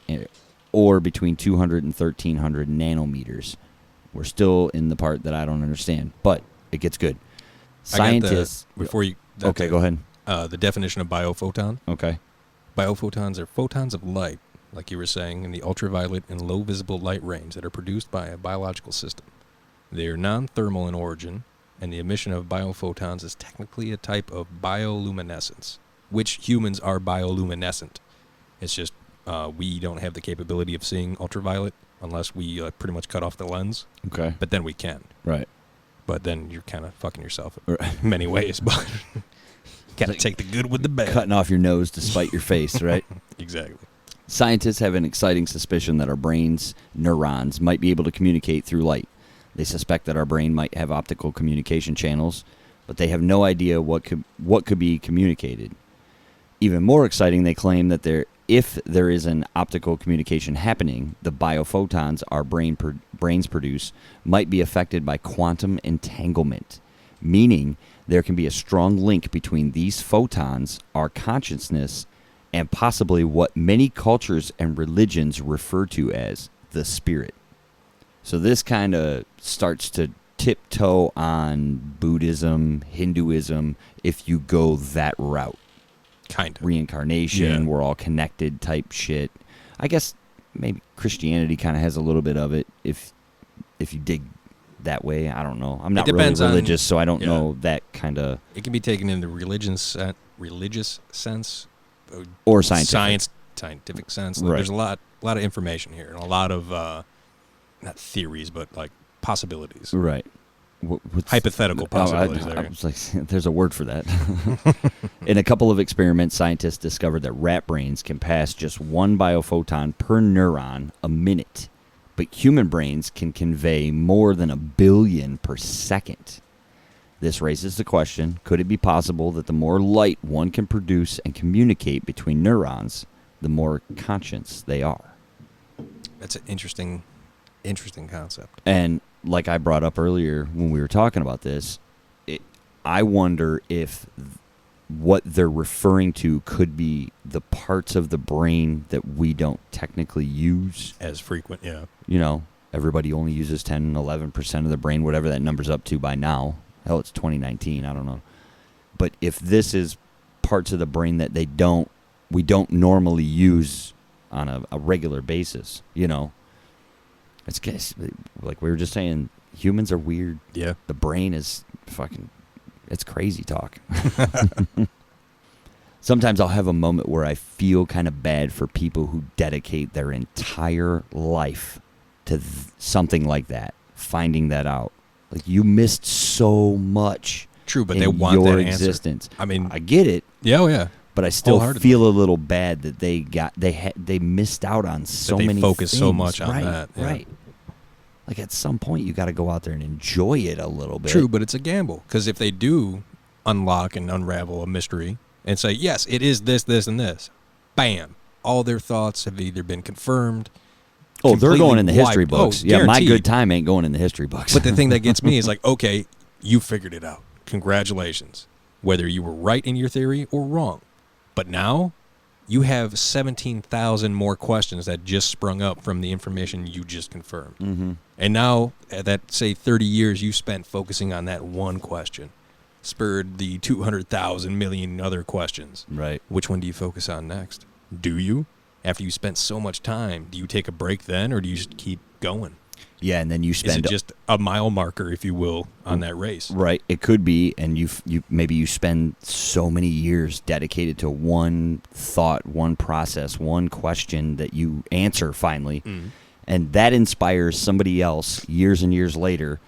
[SPEAKER 1] or between 200 and 1300 nanometers. We're still in the part that I don't understand, but it gets good. Scientists.
[SPEAKER 2] Okay,
[SPEAKER 1] go ahead.
[SPEAKER 2] The definition of biophoton.
[SPEAKER 1] Okay.
[SPEAKER 2] Biophotons are photons of light, like you were saying, in the ultraviolet and low visible light range that are produced by a biological system. They are non-thermal in origin, and the emission of biophotons is technically a type of bioluminescence, which humans are bioluminescent. It's just we don't have the capability of seeing ultraviolet unless we pretty much cut off the lens.
[SPEAKER 1] Okay.
[SPEAKER 2] But then we can.
[SPEAKER 1] Right.
[SPEAKER 2] But then you're kind of fucking yourself in many ways. But gotta take the good with the bad.
[SPEAKER 1] Cutting off your nose to spite your face, right?
[SPEAKER 2] Exactly.
[SPEAKER 1] Scientists have an exciting suspicion that our brain's neurons might be able to communicate through light. They suspect that our brain might have optical communication channels, but they have no idea what could be communicated. Even more exciting, they claim that if there is an optical communication happening, the biophotons our brains produce might be affected by quantum entanglement, meaning there can be a strong link between these photons, our consciousness, and possibly what many cultures and religions refer to as the spirit. So this kind of starts to tiptoe on Buddhism, Hinduism, if you go that route.
[SPEAKER 2] Kind of.
[SPEAKER 1] Reincarnation, we're all connected type shit. I guess maybe Christianity kind of has a little bit of it if you dig that way. I don't know. I'm not really religious, so I don't know that kind of...
[SPEAKER 2] It can be taken in the religious sense.
[SPEAKER 1] Or scientific
[SPEAKER 2] sense.
[SPEAKER 1] Right.
[SPEAKER 2] There's a lot of information here, and a lot of, not theories, but like possibilities.
[SPEAKER 1] Right.
[SPEAKER 2] Hypothetical possibilities.
[SPEAKER 1] I was like, there's a word for that. In a couple of experiments, scientists discovered that rat brains can pass just one biophoton per neuron a minute, but human brains can convey more than 1 billion per second. This raises the question, could it be possible that the more light one can produce and communicate between neurons, the more conscious they are?
[SPEAKER 2] That's an interesting concept.
[SPEAKER 1] And like I brought up earlier when we were talking about this, I wonder if what they're referring to could be the parts of the brain that we don't technically use
[SPEAKER 2] as frequent. Yeah.
[SPEAKER 1] You know, everybody only uses 10, 11% of the brain, whatever that number's up to by now. Hell, it's 2019. I don't know. But if this is parts of the brain that we don't normally use on a regular basis, you know, it's like we were just saying, humans are weird.
[SPEAKER 2] Yeah.
[SPEAKER 1] The brain is it's crazy talk. Sometimes I'll have a moment where I feel kind of bad for people who dedicate their entire life to something like that, finding that out. Like, you missed so much.
[SPEAKER 2] True, but
[SPEAKER 1] in
[SPEAKER 2] they want
[SPEAKER 1] your
[SPEAKER 2] that
[SPEAKER 1] existence.
[SPEAKER 2] Answer. I mean,
[SPEAKER 1] I get it.
[SPEAKER 2] Yeah, yeah.
[SPEAKER 1] But I still feel a little bad that they missed out on so many things.
[SPEAKER 2] They focus so much on that. Yeah.
[SPEAKER 1] Right. Like, at some point, you got to go out there and enjoy it a little bit.
[SPEAKER 2] True, but it's a gamble. Because if they do unlock and unravel a mystery and say, yes, it is this, this, and this, bam, all their thoughts have either been confirmed.
[SPEAKER 1] Oh, they're going in the history books.
[SPEAKER 2] Oh,
[SPEAKER 1] yeah, my
[SPEAKER 2] guaranteed.
[SPEAKER 1] good time ain't going in the history books.
[SPEAKER 2] But the thing that gets me is like, okay, you figured it out. Congratulations. Whether you were right in your theory or wrong. But now you have 17,000 more questions that just sprung up from the information you just confirmed.
[SPEAKER 1] Mm-hmm.
[SPEAKER 2] And now, that, say, 30 years you spent focusing on that one question spurred the 200,000 million other questions.
[SPEAKER 1] Right.
[SPEAKER 2] Which one do you focus on next? Do you? After you spent so much time, do you take a break then, or do you just keep going?
[SPEAKER 1] Yeah, and then you spend...
[SPEAKER 2] Is it just a mile marker, if you will, on that race?
[SPEAKER 1] Right. It could be, and you spend so many years dedicated to one thought, one process, one question that you answer finally, and that inspires somebody else years and years later,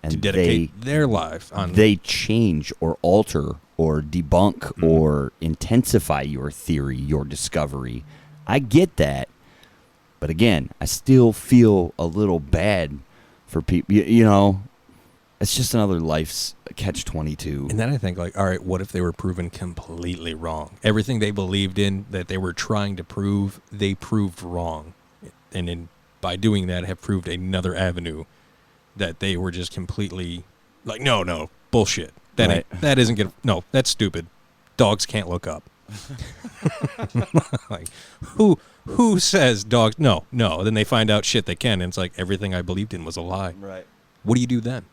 [SPEAKER 1] and
[SPEAKER 2] to dedicate their life on...
[SPEAKER 1] They change or alter or debunk or intensify your theory, your discovery. I get that. But again, I still feel a little bad for people. You know, it's just another life's catch-22.
[SPEAKER 2] And then I think, like, all right, what if they were proven completely wrong? Everything they believed in that they were trying to prove, they proved wrong. And by doing that, have proved another avenue that they were just completely like, no, bullshit. That isn't good. No, that's stupid. Dogs can't look up. Like, who says dogs? No. Then they find out shit they can, and it's like everything I believed in was a lie.
[SPEAKER 1] Right.
[SPEAKER 2] What do you do then?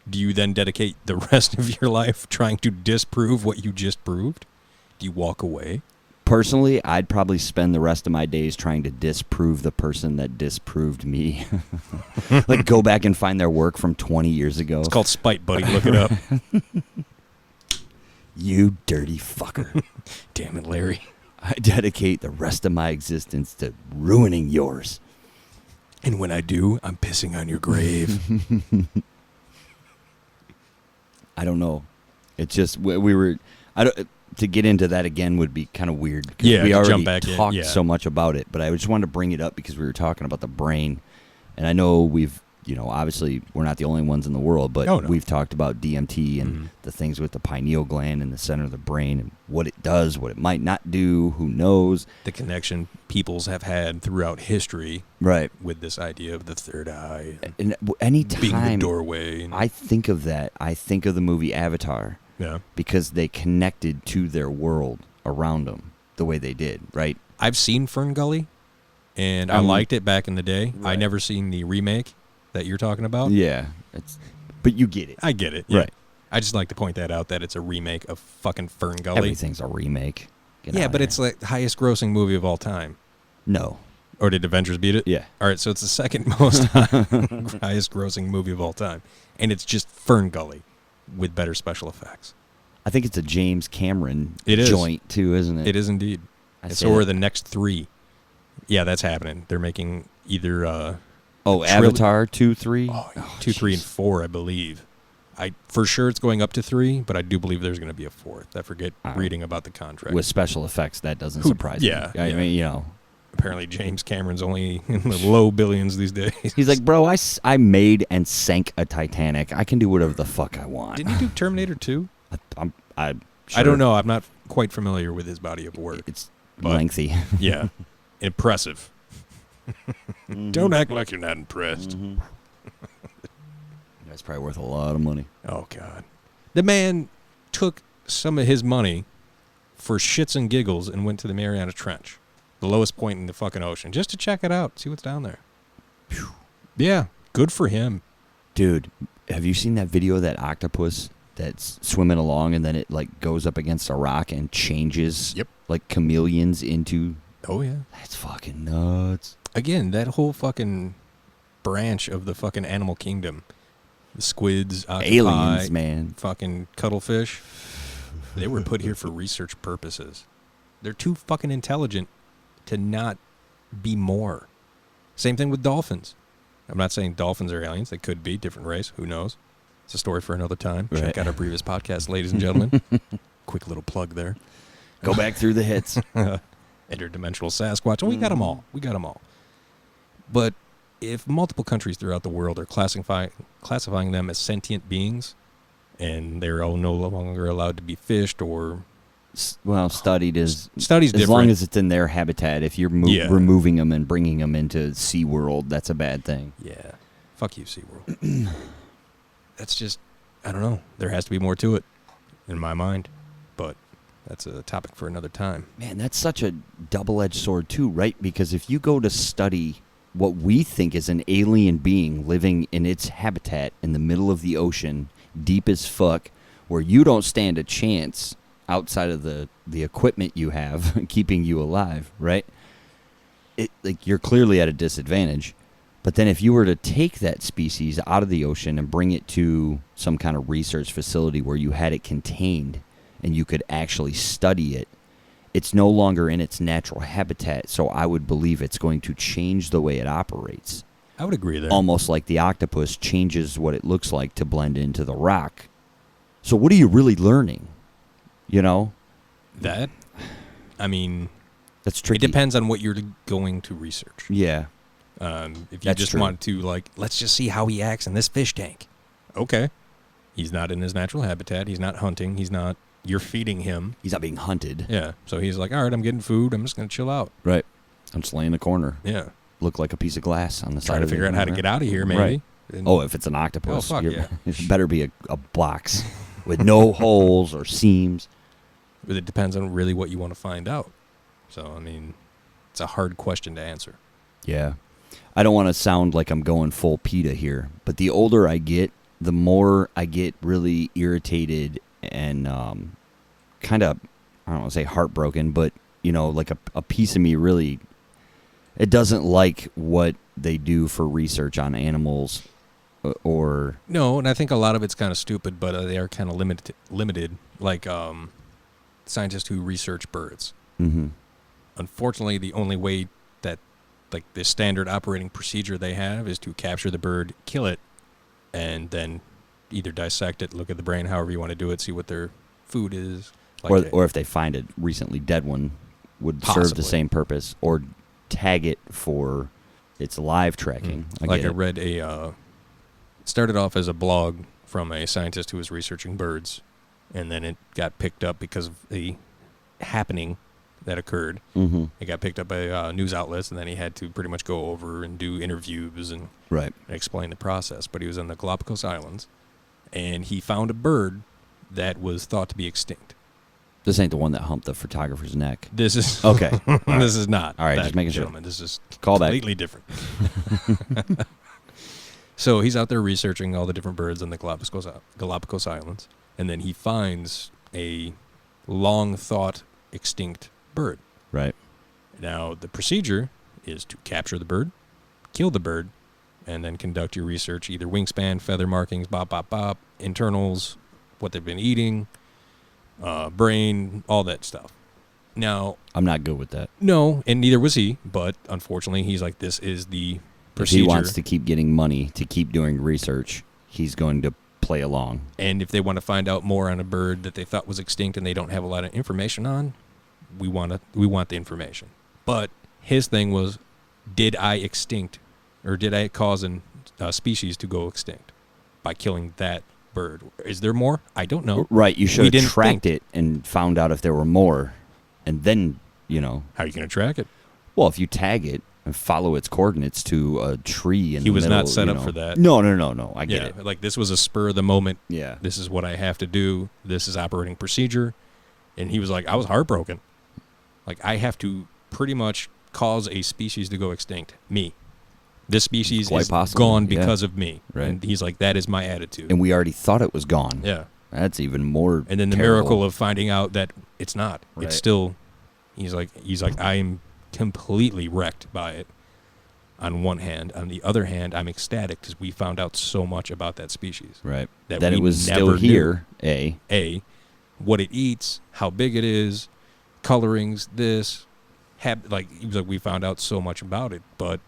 [SPEAKER 2] Do you then dedicate the rest of your life trying to disprove what you just proved? Do you walk away?
[SPEAKER 1] Personally, I'd probably spend the rest of my days trying to disprove the person that disproved me. Like, go back and find their work from 20 years ago.
[SPEAKER 2] It's called spite, buddy. Look it up.
[SPEAKER 1] You dirty fucker.
[SPEAKER 2] Damn it, Larry.
[SPEAKER 1] I dedicate the rest of my existence to ruining yours.
[SPEAKER 2] And when I do, I'm pissing on your grave.
[SPEAKER 1] I don't know. It's just we were... to get into that again would be kind of weird.
[SPEAKER 2] Yeah,
[SPEAKER 1] we already
[SPEAKER 2] talked
[SPEAKER 1] so much about it, but I just wanted to bring it up because we were talking about the brain. And I know we've, obviously we're not the only ones in the world, but we've talked about DMT and the things with the pineal gland in the center of the brain and what it does, what it might not do, who knows.
[SPEAKER 2] The connection peoples have had throughout history,
[SPEAKER 1] right,
[SPEAKER 2] with this idea of the third eye.
[SPEAKER 1] And anytime
[SPEAKER 2] being the doorway.
[SPEAKER 1] I think of that, I think of the movie Avatar.
[SPEAKER 2] Yeah.
[SPEAKER 1] because they connected to their world around them the way they did, right?
[SPEAKER 2] I've seen Fern Gully, and I liked it back in the day.
[SPEAKER 1] Right.
[SPEAKER 2] I never seen the remake that you're talking about.
[SPEAKER 1] Yeah. But you get it.
[SPEAKER 2] I get it. Yeah.
[SPEAKER 1] Right.
[SPEAKER 2] I just like to point that out, that it's a remake of fucking Fern Gully.
[SPEAKER 1] Everything's a remake. Get
[SPEAKER 2] Yeah,
[SPEAKER 1] out
[SPEAKER 2] but
[SPEAKER 1] of
[SPEAKER 2] it's
[SPEAKER 1] here.
[SPEAKER 2] like the highest grossing movie of all time.
[SPEAKER 1] No.
[SPEAKER 2] Or did Avengers beat it?
[SPEAKER 1] Yeah.
[SPEAKER 2] All right, so it's the second most highest grossing movie of all time. And it's just Fern Gully with better special effects.
[SPEAKER 1] I think it's a James Cameron
[SPEAKER 2] It is.
[SPEAKER 1] joint, too, isn't it?
[SPEAKER 2] It is indeed. And so are the next 3. Yeah, that's happening. They're making either
[SPEAKER 1] Avatar 2, 3?
[SPEAKER 2] 2, 3, and 4, I believe. For sure it's going up to 3, but I do believe there's going to be a 4th. I forget reading about the contract.
[SPEAKER 1] With special effects, that doesn't surprise me. I mean, you know.
[SPEAKER 2] Apparently James Cameron's only in the low billions these days.
[SPEAKER 1] He's like, bro, I made and sank a Titanic. I can do whatever the fuck I want.
[SPEAKER 2] Didn't he do Terminator 2?
[SPEAKER 1] I
[SPEAKER 2] don't know. I'm not quite familiar with his body of work.
[SPEAKER 1] It's lengthy.
[SPEAKER 2] Yeah. Impressive. Don't act like you're not impressed.
[SPEAKER 1] That's probably worth a lot of money.
[SPEAKER 2] Oh, God. The man took some of his money for shits and giggles and went to the Mariana Trench, the lowest point in the fucking ocean, just to check it out, see what's down there. Whew. Yeah, good for him.
[SPEAKER 1] Dude, have you seen that video of that octopus that's swimming along and then it like goes up against a rock and changes like chameleons into...
[SPEAKER 2] Oh, yeah.
[SPEAKER 1] That's fucking nuts.
[SPEAKER 2] Again, that whole fucking branch of the fucking animal kingdom. The squids, octopi,
[SPEAKER 1] aliens, man.
[SPEAKER 2] Fucking cuttlefish. They were put here for research purposes. They're too fucking intelligent to not be more. Same thing with dolphins. I'm not saying dolphins are aliens. They could be. Different race. Who knows? It's a story for another time.
[SPEAKER 1] Right.
[SPEAKER 2] Check out our previous podcast, ladies and gentlemen. Quick little plug there.
[SPEAKER 1] Go back through the hits.
[SPEAKER 2] Interdimensional Sasquatch. We got them all. We got them all. But if multiple countries throughout the world are classifying them as sentient beings, and they're all no longer allowed to be fished or...
[SPEAKER 1] Well, studied is...
[SPEAKER 2] Study's different.
[SPEAKER 1] As long as it's in their habitat. If you're removing them and bringing them into SeaWorld, that's a bad thing.
[SPEAKER 2] Yeah. Fuck you, SeaWorld. That's just... I don't know. There has to be more to it, in my mind. But that's a topic for another time.
[SPEAKER 1] Man, that's such a double-edged sword, too, right? Because if you go to study what we think is an alien being living in its habitat in the middle of the ocean, deep as fuck, where you don't stand a chance outside of the equipment you have keeping you alive, right? Like you're clearly at a disadvantage. But then if you were to take that species out of the ocean and bring it to some kind of research facility where you had it contained and you could actually study it, it's no longer in its natural habitat, so I would believe it's going to change the way it operates.
[SPEAKER 2] I would agree there.
[SPEAKER 1] Almost like the octopus changes what it looks like to blend into the rock. So what are you really learning? You know?
[SPEAKER 2] That? I mean...
[SPEAKER 1] That's tricky.
[SPEAKER 2] It depends on what you're going to research.
[SPEAKER 1] Yeah.
[SPEAKER 2] If you
[SPEAKER 1] That's
[SPEAKER 2] just
[SPEAKER 1] true.
[SPEAKER 2] want to, like, let's just see how he acts in this fish tank. Okay. He's not in his natural habitat. He's not hunting. He's not... You're feeding him.
[SPEAKER 1] He's not being hunted.
[SPEAKER 2] Yeah. So he's like, all right, I'm getting food. I'm just going to chill out.
[SPEAKER 1] Right. I'm just laying in the corner.
[SPEAKER 2] Yeah.
[SPEAKER 1] Look like a piece of glass on the side
[SPEAKER 2] Trying to
[SPEAKER 1] of
[SPEAKER 2] figure out how to get out of here, maybe.
[SPEAKER 1] Right.
[SPEAKER 2] And
[SPEAKER 1] If it's an octopus,
[SPEAKER 2] fuck yeah.
[SPEAKER 1] it better be a box with no holes or seams.
[SPEAKER 2] But it depends on really what you want to find out. So, I mean, it's a hard question to answer.
[SPEAKER 1] Yeah. I don't want to sound like I'm going full PETA here, but the older I get, the more I get really irritated and kind of, I don't want to say heartbroken, but, you know, like a piece of me really, it doesn't like what they do for research on animals or...
[SPEAKER 2] No, and I think a lot of it's kind of stupid, but they are kind of limited, like scientists who research birds.
[SPEAKER 1] Mm-hmm.
[SPEAKER 2] Unfortunately, the only way that, like, the standard operating procedure they have is to capture the bird, kill it, and then either dissect it, look at the brain, however you want to do it, see what their food is. Like
[SPEAKER 1] or if they find a recently dead one, would serve the same purpose, or tag it for its live tracking.
[SPEAKER 2] I read started off as a blog from a scientist who was researching birds, and then it got picked up because of the happening that occurred.
[SPEAKER 1] Mm-hmm.
[SPEAKER 2] It got picked up by news outlets, and then he had to pretty much go over and do interviews and explain the process. But he was in the Galapagos Islands, and he found a bird that was thought to be extinct.
[SPEAKER 1] This ain't the one that humped the photographer's neck.
[SPEAKER 2] This is
[SPEAKER 1] okay.
[SPEAKER 2] This is not.
[SPEAKER 1] All right,
[SPEAKER 2] that,
[SPEAKER 1] just making sure.
[SPEAKER 2] gentlemen. This is
[SPEAKER 1] Call back.
[SPEAKER 2] completely different. So he's out there researching all the different birds in the Galapagos Islands, and then he finds a long thought extinct bird.
[SPEAKER 1] Right.
[SPEAKER 2] Now the procedure is to capture the bird, kill the bird, and then conduct your research, either wingspan, feather markings, internals, what they've been eating, brain, all that stuff. Now,
[SPEAKER 1] I'm not good with that.
[SPEAKER 2] No, and neither was he, but unfortunately, he's like, this is the procedure.
[SPEAKER 1] If he wants to keep getting money to keep doing research, he's going to play along.
[SPEAKER 2] And if they want to find out more on a bird that they thought was extinct and they don't have a lot of information on, we want the information. But his thing was, did I extinct, or did I cause a species to go extinct by killing that bird? Is there more? I don't know.
[SPEAKER 1] Right, you should have tracked it and found out if there were more, and then, How
[SPEAKER 2] are you going to track it?
[SPEAKER 1] Well, if you tag it and follow its coordinates to a tree in the middle.
[SPEAKER 2] He was not set up for that.
[SPEAKER 1] No. I get it.
[SPEAKER 2] Like, this was a spur of the moment.
[SPEAKER 1] Yeah.
[SPEAKER 2] This is what I have to do. This is operating procedure. And he was like, I was heartbroken. Like, I have to pretty much cause a species to go extinct. Me. This species is gone because of me.
[SPEAKER 1] Right.
[SPEAKER 2] And he's like, that is my attitude.
[SPEAKER 1] And we already thought it was gone.
[SPEAKER 2] Yeah.
[SPEAKER 1] That's even more
[SPEAKER 2] And then the
[SPEAKER 1] terrible.
[SPEAKER 2] miracle of finding out that it's not.
[SPEAKER 1] Right.
[SPEAKER 2] It's still, he's like, I am completely wrecked by it on one hand. On the other hand, I'm ecstatic because we found out so much about that species.
[SPEAKER 1] Right.
[SPEAKER 2] That
[SPEAKER 1] it was still here, A.
[SPEAKER 2] What it eats, how big it is, colorings, this. He was like, we found out so much about it, but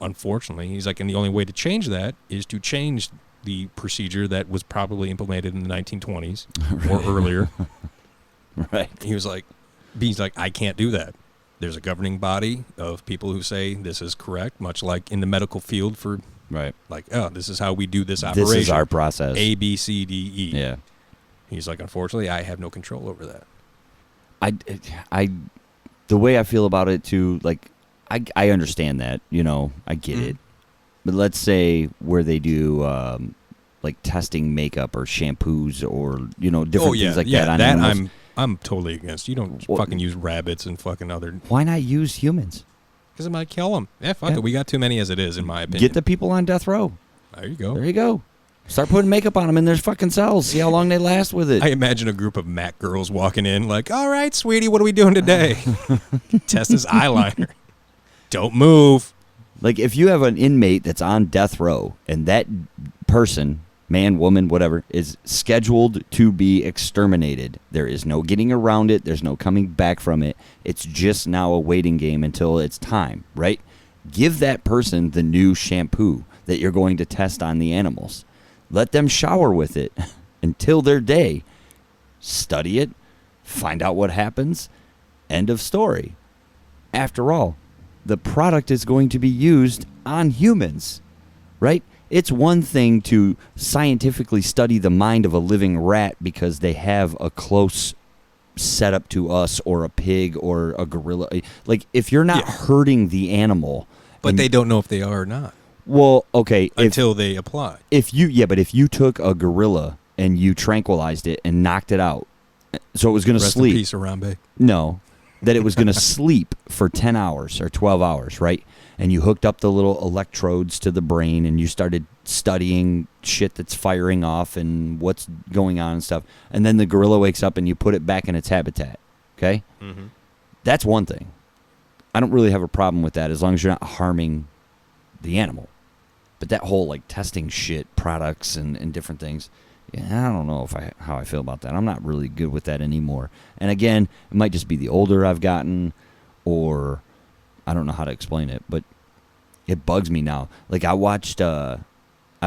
[SPEAKER 2] unfortunately, he's like, and the only way to change that is to change the procedure that was probably implemented in the 1920s or earlier.
[SPEAKER 1] Right.
[SPEAKER 2] He's like, I can't do that. There's a governing body of people who say this is correct, much like in the medical field for,
[SPEAKER 1] right.
[SPEAKER 2] Like, oh, this is how we do this operation.
[SPEAKER 1] This is our process.
[SPEAKER 2] A, B, C, D, E.
[SPEAKER 1] Yeah.
[SPEAKER 2] He's like, unfortunately, I have no control over that.
[SPEAKER 1] The way I feel about it too, like, I understand that, I get it. But let's say where they do like testing makeup or shampoos or different things like that on animals.
[SPEAKER 2] I'm totally against. You don't fucking use rabbits and fucking other.
[SPEAKER 1] Why not use humans?
[SPEAKER 2] Because it might kill them. Yeah, fuck it. We got too many as it is, in my opinion.
[SPEAKER 1] Get the people on death row.
[SPEAKER 2] There you go.
[SPEAKER 1] There you go. Start putting makeup on them in their fucking cells. See how long they last with it.
[SPEAKER 2] I imagine a group of Mac girls walking in like, all right, sweetie, what are we doing today? Test his eyeliner. Don't move.
[SPEAKER 1] Like, if you have an inmate that's on death row and that person, man, woman, whatever, is scheduled to be exterminated, there is no getting around it. There's no coming back from it. It's just now a waiting game until it's time, right? Give that person the new shampoo that you're going to test on the animals. Let them shower with it until their day. Study it. Find out what happens. End of story. After all, the product is going to be used on humans, right? It's one thing to scientifically study the mind of a living rat because they have a close setup to us, or a pig or a gorilla. Like, if you're not hurting the animal.
[SPEAKER 2] But they don't know if they are or not.
[SPEAKER 1] Well, okay.
[SPEAKER 2] Until they apply.
[SPEAKER 1] But if you took a gorilla and you tranquilized it and knocked it out, so it was going to sleep.
[SPEAKER 2] Rest in peace, Harambe.
[SPEAKER 1] No, that it was going to sleep for 10 hours or 12 hours, right? And you hooked up the little electrodes to the brain and you started studying shit that's firing off and what's going on and stuff. And then the gorilla wakes up and you put it back in its habitat, okay?
[SPEAKER 2] Mm-hmm.
[SPEAKER 1] That's one thing. I don't really have a problem with that as long as you're not harming the animal. But that whole, like, testing shit, products and different things, I don't know how I feel about that. I'm not really good with that anymore. And again, it might just be the older I've gotten, or I don't know how to explain it, but it bugs me now. Like, I watched, I've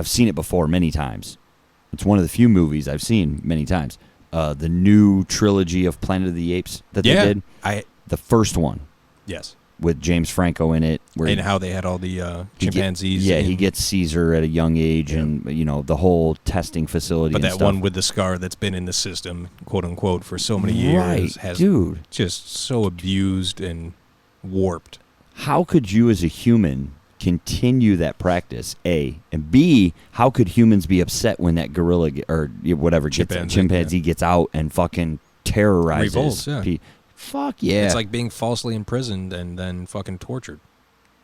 [SPEAKER 1] seen it before many times. It's one of the few movies I've seen many times. The new trilogy of Planet of the Apes that they did. The first one.
[SPEAKER 2] Yes.
[SPEAKER 1] With James Franco in it.
[SPEAKER 2] And how they had all the chimpanzees.
[SPEAKER 1] He gets Caesar at a young age, and the whole testing facility.
[SPEAKER 2] But
[SPEAKER 1] and
[SPEAKER 2] that
[SPEAKER 1] stuff.
[SPEAKER 2] one with the scar that's been in the system, quote unquote, for so many years, has just so abused and warped.
[SPEAKER 1] How could you, as a human, continue that practice, A, and B, how could humans be upset when that gorilla or whatever chimpanzee gets out and fucking terrorizes
[SPEAKER 2] revolts, yeah.
[SPEAKER 1] Fuck yeah.
[SPEAKER 2] It's like being falsely imprisoned and then fucking tortured.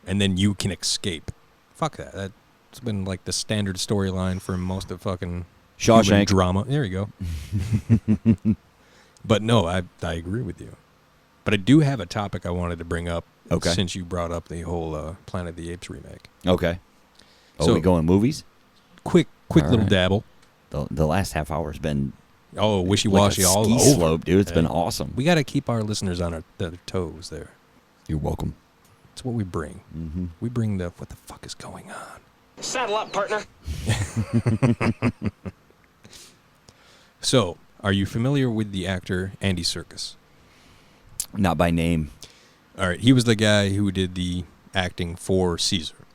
[SPEAKER 2] And then you can escape. Fuck that. That's been like the standard storyline for most of fucking
[SPEAKER 1] Shawshank
[SPEAKER 2] human drama. There you go. But no, I agree with you. But I do have a topic I wanted to bring up since you brought up the whole Planet of the Apes remake.
[SPEAKER 1] Okay.
[SPEAKER 2] So,
[SPEAKER 1] we going movies?
[SPEAKER 2] Quick little
[SPEAKER 1] right.
[SPEAKER 2] dabble.
[SPEAKER 1] The last half hour has been
[SPEAKER 2] wishy-washy
[SPEAKER 1] like a
[SPEAKER 2] all
[SPEAKER 1] ski
[SPEAKER 2] over.
[SPEAKER 1] slope, dude. It's been awesome.
[SPEAKER 2] We got to keep our listeners on their toes there.
[SPEAKER 1] You're welcome.
[SPEAKER 2] It's what we bring.
[SPEAKER 1] Mm-hmm.
[SPEAKER 2] We bring what the fuck is going on.
[SPEAKER 3] Saddle up, partner.
[SPEAKER 2] So, are you familiar with the actor Andy Serkis?
[SPEAKER 1] Not by name.
[SPEAKER 2] All right, he was the guy who did the acting for Caesar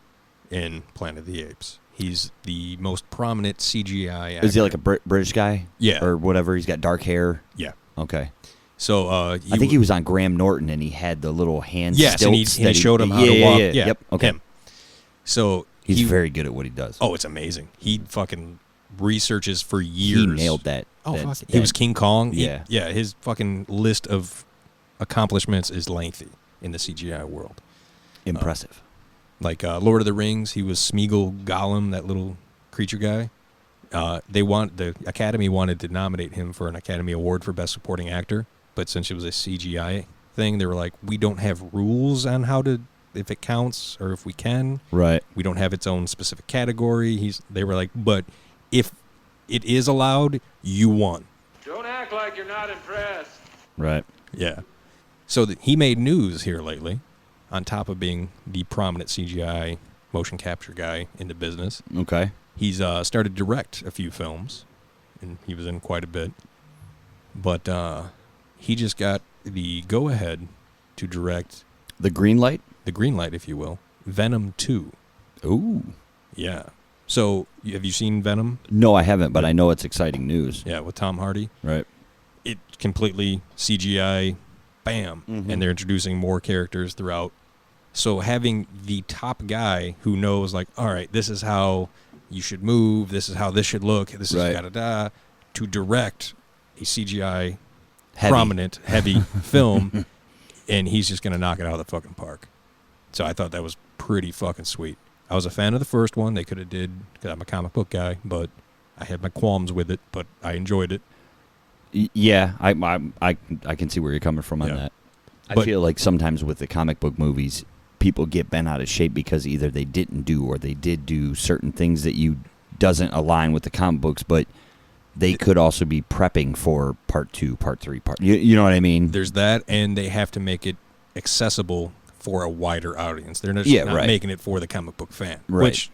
[SPEAKER 2] in Planet of the Apes. He's the most prominent CGI actor.
[SPEAKER 1] Is he like a British guy?
[SPEAKER 2] Yeah.
[SPEAKER 1] Or whatever? He's got dark hair?
[SPEAKER 2] Yeah.
[SPEAKER 1] Okay.
[SPEAKER 2] So
[SPEAKER 1] I think he was on Graham Norton, and he had the little hand
[SPEAKER 2] yes,
[SPEAKER 1] stilts.
[SPEAKER 2] and he showed him how to walk. Yeah.
[SPEAKER 1] Yep. Okay.
[SPEAKER 2] Him. So
[SPEAKER 1] he's very good at what he does.
[SPEAKER 2] Oh, it's amazing. He fucking researches for years.
[SPEAKER 1] He nailed that.
[SPEAKER 2] Oh, fuck. He was King Kong.
[SPEAKER 1] Yeah.
[SPEAKER 2] His fucking list of accomplishments is lengthy in the CGI world.
[SPEAKER 1] Impressive.
[SPEAKER 2] Like Lord of the Rings, he was Smeagol Gollum, that little creature guy. The Academy wanted to nominate him for an Academy Award for Best Supporting Actor, but since it was a CGI thing, they were like, we don't have rules on if it counts or if we can.
[SPEAKER 1] Right.
[SPEAKER 2] We don't have its own specific category. They were like, but if it is allowed, you won.
[SPEAKER 3] Don't act like you're not impressed.
[SPEAKER 1] Right.
[SPEAKER 2] Yeah. So he made news here lately, on top of being the prominent CGI motion capture guy in the business.
[SPEAKER 1] Okay.
[SPEAKER 2] He's started to direct a few films, and he was in quite a bit. But he just got the go-ahead to direct...
[SPEAKER 1] The green light?
[SPEAKER 2] The green light, if you will. Venom 2.
[SPEAKER 1] Ooh.
[SPEAKER 2] Yeah. So, have you seen Venom?
[SPEAKER 1] No, I haven't, but I know it's exciting news.
[SPEAKER 2] Yeah, with Tom Hardy.
[SPEAKER 1] Right.
[SPEAKER 2] It completely CGI, bam, and they're introducing more characters throughout. So having the top guy who knows, like, all right, this is how you should move, this is how this should look, this is da-da-da, to direct a CGI prominent, heavy film, and he's just going to knock it out of the fucking park. So I thought that was pretty fucking sweet. I was a fan of the first one. They could have did, because I'm a comic book guy, but I had my qualms with it, but I enjoyed it.
[SPEAKER 1] Yeah, I can see where you're coming from on that. I feel like sometimes with the comic book movies, people get bent out of shape because either they didn't do or they did do certain things that doesn't align with the comic books, but they could also be prepping for part 2, part 3, you know what I mean?
[SPEAKER 2] There's that, and they have to make it accessible for a wider audience. They're not making it for the comic book fan, which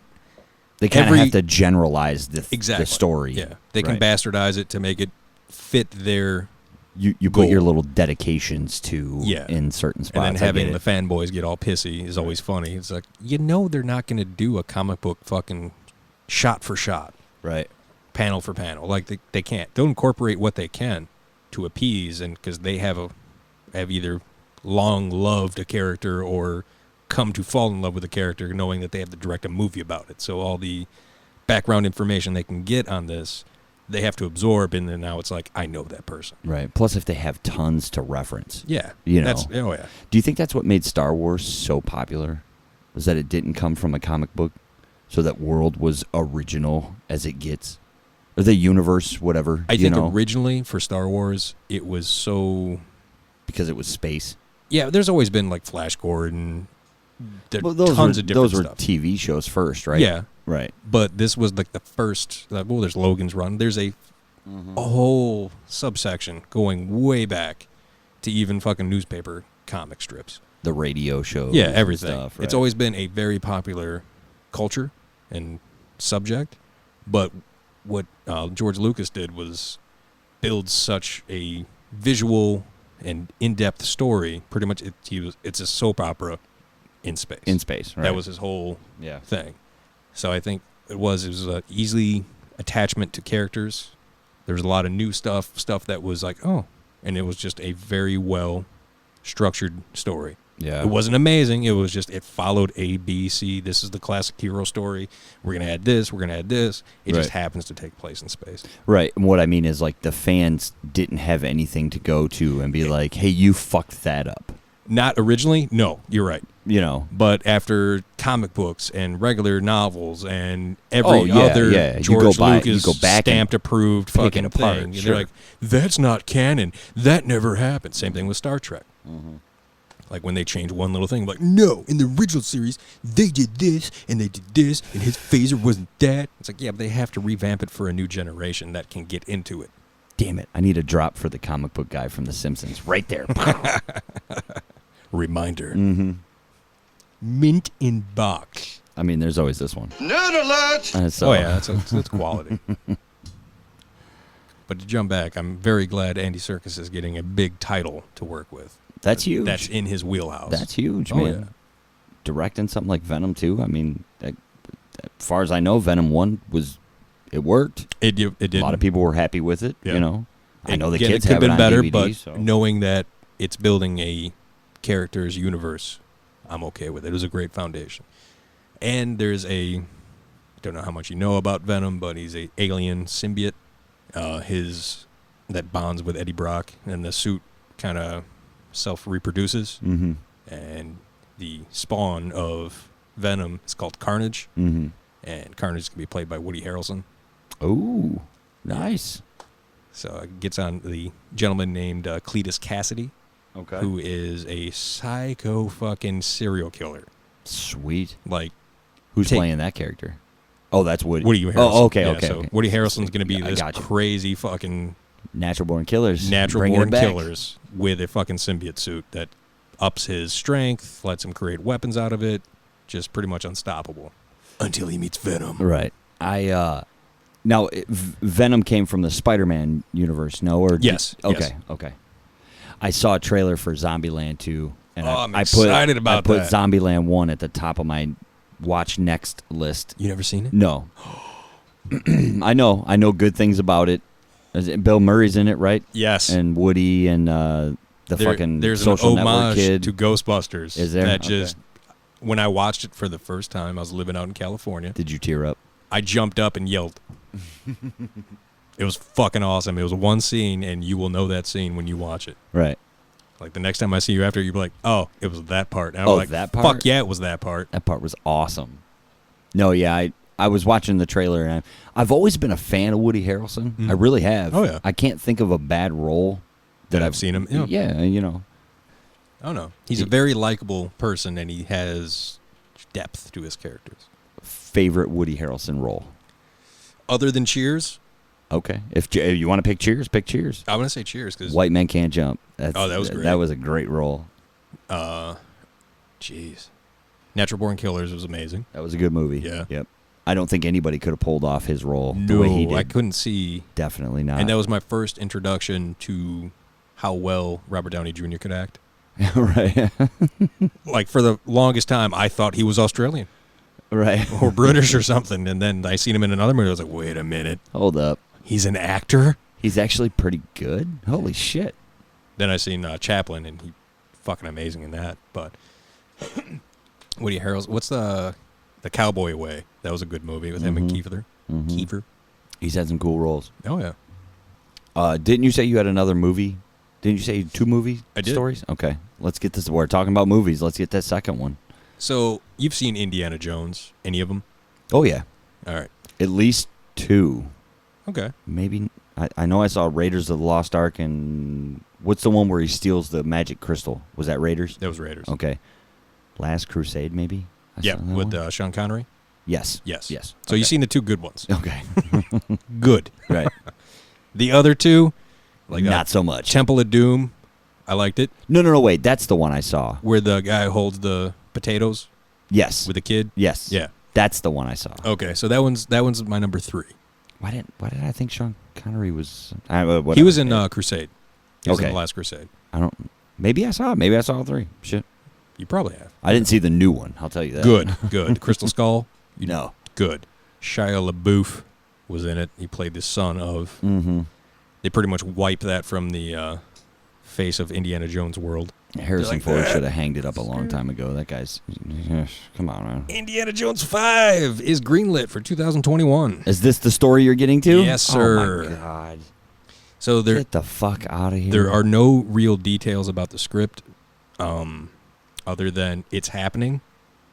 [SPEAKER 1] they kind of have to generalize the story.
[SPEAKER 2] Yeah, they can bastardize it to make it fit their
[SPEAKER 1] you
[SPEAKER 2] goal.
[SPEAKER 1] Put your little dedications to in certain spots.
[SPEAKER 2] And then having the fanboys get all pissy is always funny. It's like, they're not going to do a comic book fucking shot for shot.
[SPEAKER 1] Right.
[SPEAKER 2] Panel for panel. Like, they can't. They'll incorporate what they can to appease, and because they have either long loved a character or come to fall in love with a character knowing that they have to direct a movie about it. So all the background information they can get on this, they have to absorb, and then now it's like, I know that person.
[SPEAKER 1] Right. Plus, if they have tons to reference.
[SPEAKER 2] Yeah.
[SPEAKER 1] You know. Do you think that's what made Star Wars so popular? Was that it didn't come from a comic book? So that world was original as it gets? Or the universe, whatever.
[SPEAKER 2] I think originally for Star Wars, it was so...
[SPEAKER 1] Because it was space?
[SPEAKER 2] Yeah, there's always been like Flash Gordon.
[SPEAKER 1] Those
[SPEAKER 2] of different
[SPEAKER 1] were
[SPEAKER 2] stuff.
[SPEAKER 1] TV shows first, right?
[SPEAKER 2] Yeah.
[SPEAKER 1] Right.
[SPEAKER 2] But this was like the first, there's Logan's Run. There's a whole subsection going way back to even fucking newspaper comic strips.
[SPEAKER 1] The radio shows.
[SPEAKER 2] Yeah, everything.
[SPEAKER 1] Stuff, right.
[SPEAKER 2] It's always been a very popular culture and subject. But what George Lucas did was build such a visual and in-depth story. Pretty much, it's a soap opera in space.
[SPEAKER 1] In space, right.
[SPEAKER 2] That was his whole thing. So I think it was easily attachment to characters. There was a lot of new stuff that was like, and it was just a very well structured story.
[SPEAKER 1] Yeah.
[SPEAKER 2] It wasn't amazing. It was just, it followed A, B, C. This is the classic hero story. We're going to add this. We're going to add this. It just happens to take place in space.
[SPEAKER 1] Right. And what I mean is, like, the fans didn't have anything to go to and be like, hey, you fucked that up.
[SPEAKER 2] Not originally. No, you're right.
[SPEAKER 1] You know.
[SPEAKER 2] But after comic books and regular novels and every other George Lucas stamped approved fucking
[SPEAKER 1] apart,
[SPEAKER 2] thing, they're like, that's not canon. That never happened. Same thing with Star Trek. Mm-hmm. Like when they change one little thing, like, no, in the original series, they did this, and they did this, and his phaser wasn't that. It's like, yeah, but they have to revamp it for a new generation that can get into it.
[SPEAKER 1] Damn it. I need a drop for the comic book guy from The Simpsons. Right there.
[SPEAKER 2] Reminder.
[SPEAKER 1] Mm-hmm.
[SPEAKER 2] Mint in box.
[SPEAKER 1] I mean, there's always this one.
[SPEAKER 3] Nerd alert!
[SPEAKER 2] Oh, yeah, that's quality. But to jump back, I'm very glad Andy Serkis is getting a big title to work with.
[SPEAKER 1] That's huge.
[SPEAKER 2] That's in his wheelhouse.
[SPEAKER 1] That's huge, man. Yeah. Directing something like Venom 2, I mean, as far as I know, Venom 1 it worked.
[SPEAKER 2] It did.
[SPEAKER 1] A lot of people were happy with it, you know. I know the kids
[SPEAKER 2] it could have been better,
[SPEAKER 1] DVD,
[SPEAKER 2] but
[SPEAKER 1] so.
[SPEAKER 2] Knowing that it's building a character's universe, I'm okay with it. It was a great foundation. And there's I don't know how much you know about Venom, but he's a alien symbiote. That bonds with Eddie Brock, and the suit kind of self-reproduces.
[SPEAKER 1] Mm-hmm.
[SPEAKER 2] And the spawn of Venom is called Carnage.
[SPEAKER 1] Mm-hmm.
[SPEAKER 2] And Carnage can be played by Woody Harrelson.
[SPEAKER 1] Oh, nice.
[SPEAKER 2] So it gets on the gentleman named Cletus Cassidy, who is a psycho fucking serial killer.
[SPEAKER 1] Sweet.
[SPEAKER 2] Like,
[SPEAKER 1] who's playing that character? Oh, that's Woody.
[SPEAKER 2] Woody Harrelson.
[SPEAKER 1] Oh, okay,
[SPEAKER 2] yeah,
[SPEAKER 1] okay.
[SPEAKER 2] So
[SPEAKER 1] okay.
[SPEAKER 2] Woody Harrelson's going to be this crazy fucking
[SPEAKER 1] natural-born killers.
[SPEAKER 2] Natural-born killers with a fucking symbiote suit that ups his strength, lets him create weapons out of it, just pretty much unstoppable until he meets Venom.
[SPEAKER 1] Right. Now, Venom came from the Spider-Man universe, no? Or
[SPEAKER 2] yes.
[SPEAKER 1] Okay, okay. I saw a trailer for Zombieland 2, and
[SPEAKER 2] I'm excited about that.
[SPEAKER 1] I put Zombieland 1 at the top of my watch next list.
[SPEAKER 2] You never seen it?
[SPEAKER 1] No. I know good things about it. Bill Murray's in it, right?
[SPEAKER 2] Yes.
[SPEAKER 1] And Woody and there's Social
[SPEAKER 2] an homage
[SPEAKER 1] Network kid
[SPEAKER 2] to Ghostbusters.
[SPEAKER 1] Is there?
[SPEAKER 2] That just when I watched it for the first time, I was living out in California.
[SPEAKER 1] Did you tear up?
[SPEAKER 2] I jumped up and yelled. It was fucking awesome. It was one scene, and you will know that scene when you watch it.
[SPEAKER 1] Right.
[SPEAKER 2] Like the next time I see you after, you'll be like, "Oh, it was that part." And I was like,
[SPEAKER 1] that part?
[SPEAKER 2] Fuck yeah, it was that part.
[SPEAKER 1] That part was awesome. No, yeah, I was watching the trailer, and I've always been a fan of Woody Harrelson. I really have.
[SPEAKER 2] Oh yeah.
[SPEAKER 1] I can't think of a bad role that
[SPEAKER 2] I've seen him.
[SPEAKER 1] Yeah, you know.
[SPEAKER 2] Oh no, he's a very likable person, and he has depth to his characters.
[SPEAKER 1] Favorite Woody Harrelson role?
[SPEAKER 2] Other than Cheers?
[SPEAKER 1] Okay. If you want to pick Cheers, pick Cheers.
[SPEAKER 2] I want to say Cheers because
[SPEAKER 1] White Men Can't Jump.
[SPEAKER 2] that was great.
[SPEAKER 1] That was a great role.
[SPEAKER 2] Jeez. Natural Born Killers was amazing.
[SPEAKER 1] That was a good movie.
[SPEAKER 2] Yeah.
[SPEAKER 1] Yep. I don't think anybody could have pulled off his role the way he did.
[SPEAKER 2] I couldn't see.
[SPEAKER 1] Definitely not.
[SPEAKER 2] And that was my first introduction to how well Robert Downey Jr. could act.
[SPEAKER 1] Right.
[SPEAKER 2] Like for the longest time, I thought he was Australian.
[SPEAKER 1] Right.
[SPEAKER 2] Or British or something. And then I seen him in another movie. I was like, wait a minute.
[SPEAKER 1] Hold up.
[SPEAKER 2] He's an actor?
[SPEAKER 1] He's actually pretty good. Holy shit.
[SPEAKER 2] Then I seen Chaplin, and he fucking amazing in that. But Woody Harrelson, what's the Cowboy Way? That was a good movie with him and Kiefer.
[SPEAKER 1] Mm-hmm.
[SPEAKER 2] Kiefer.
[SPEAKER 1] He's had some cool roles.
[SPEAKER 2] Oh, yeah.
[SPEAKER 1] Didn't you say you had another movie? Didn't you say you had 2 movie stories? Okay. Let's get this. We're talking about movies. Let's get that second one.
[SPEAKER 2] So, you've seen Indiana Jones, any of them?
[SPEAKER 1] Oh, yeah.
[SPEAKER 2] All right.
[SPEAKER 1] At least 2.
[SPEAKER 2] Okay.
[SPEAKER 1] Maybe. I know I saw Raiders of the Lost Ark, and what's the one where he steals the magic crystal? Was that Raiders?
[SPEAKER 2] That was Raiders.
[SPEAKER 1] Okay. Last Crusade, maybe?
[SPEAKER 2] Yeah, with Sean Connery?
[SPEAKER 1] Yes.
[SPEAKER 2] Yes.
[SPEAKER 1] So
[SPEAKER 2] okay. You've seen the 2 good ones.
[SPEAKER 1] Okay.
[SPEAKER 2] Good.
[SPEAKER 1] Right.
[SPEAKER 2] The other 2, like
[SPEAKER 1] not so much.
[SPEAKER 2] Temple of Doom, I liked it.
[SPEAKER 1] No, wait. That's the one I saw.
[SPEAKER 2] Where the guy holds the potatoes?
[SPEAKER 1] Yes.
[SPEAKER 2] With the kid?
[SPEAKER 1] Yes.
[SPEAKER 2] Yeah.
[SPEAKER 1] That's the one I saw.
[SPEAKER 2] Okay, so that one's my number 3.
[SPEAKER 1] Why did I think Sean Connery was?
[SPEAKER 2] He was in Crusade. He was in
[SPEAKER 1] Okay.
[SPEAKER 2] The Last Crusade.
[SPEAKER 1] Maybe I saw it. Maybe I saw all 3. Shit.
[SPEAKER 2] You probably have.
[SPEAKER 1] I didn't see the new one. I'll tell you that.
[SPEAKER 2] Good. Crystal Skull?
[SPEAKER 1] No.
[SPEAKER 2] Good. Shia LaBeouf was in it. He played the son of.
[SPEAKER 1] Mm-hmm.
[SPEAKER 2] They pretty much wiped that from the face of Indiana Jones' world.
[SPEAKER 1] Harrison
[SPEAKER 2] like,
[SPEAKER 1] Ford should have hanged it up a long time ago. That guy's... Come on, man.
[SPEAKER 2] Indiana Jones 5 is greenlit for 2021.
[SPEAKER 1] Is this the story you're getting to?
[SPEAKER 2] Yes, sir.
[SPEAKER 1] Oh, my God.
[SPEAKER 2] So
[SPEAKER 1] Get the fuck out of here.
[SPEAKER 2] there are no real details about the script other than it's happening,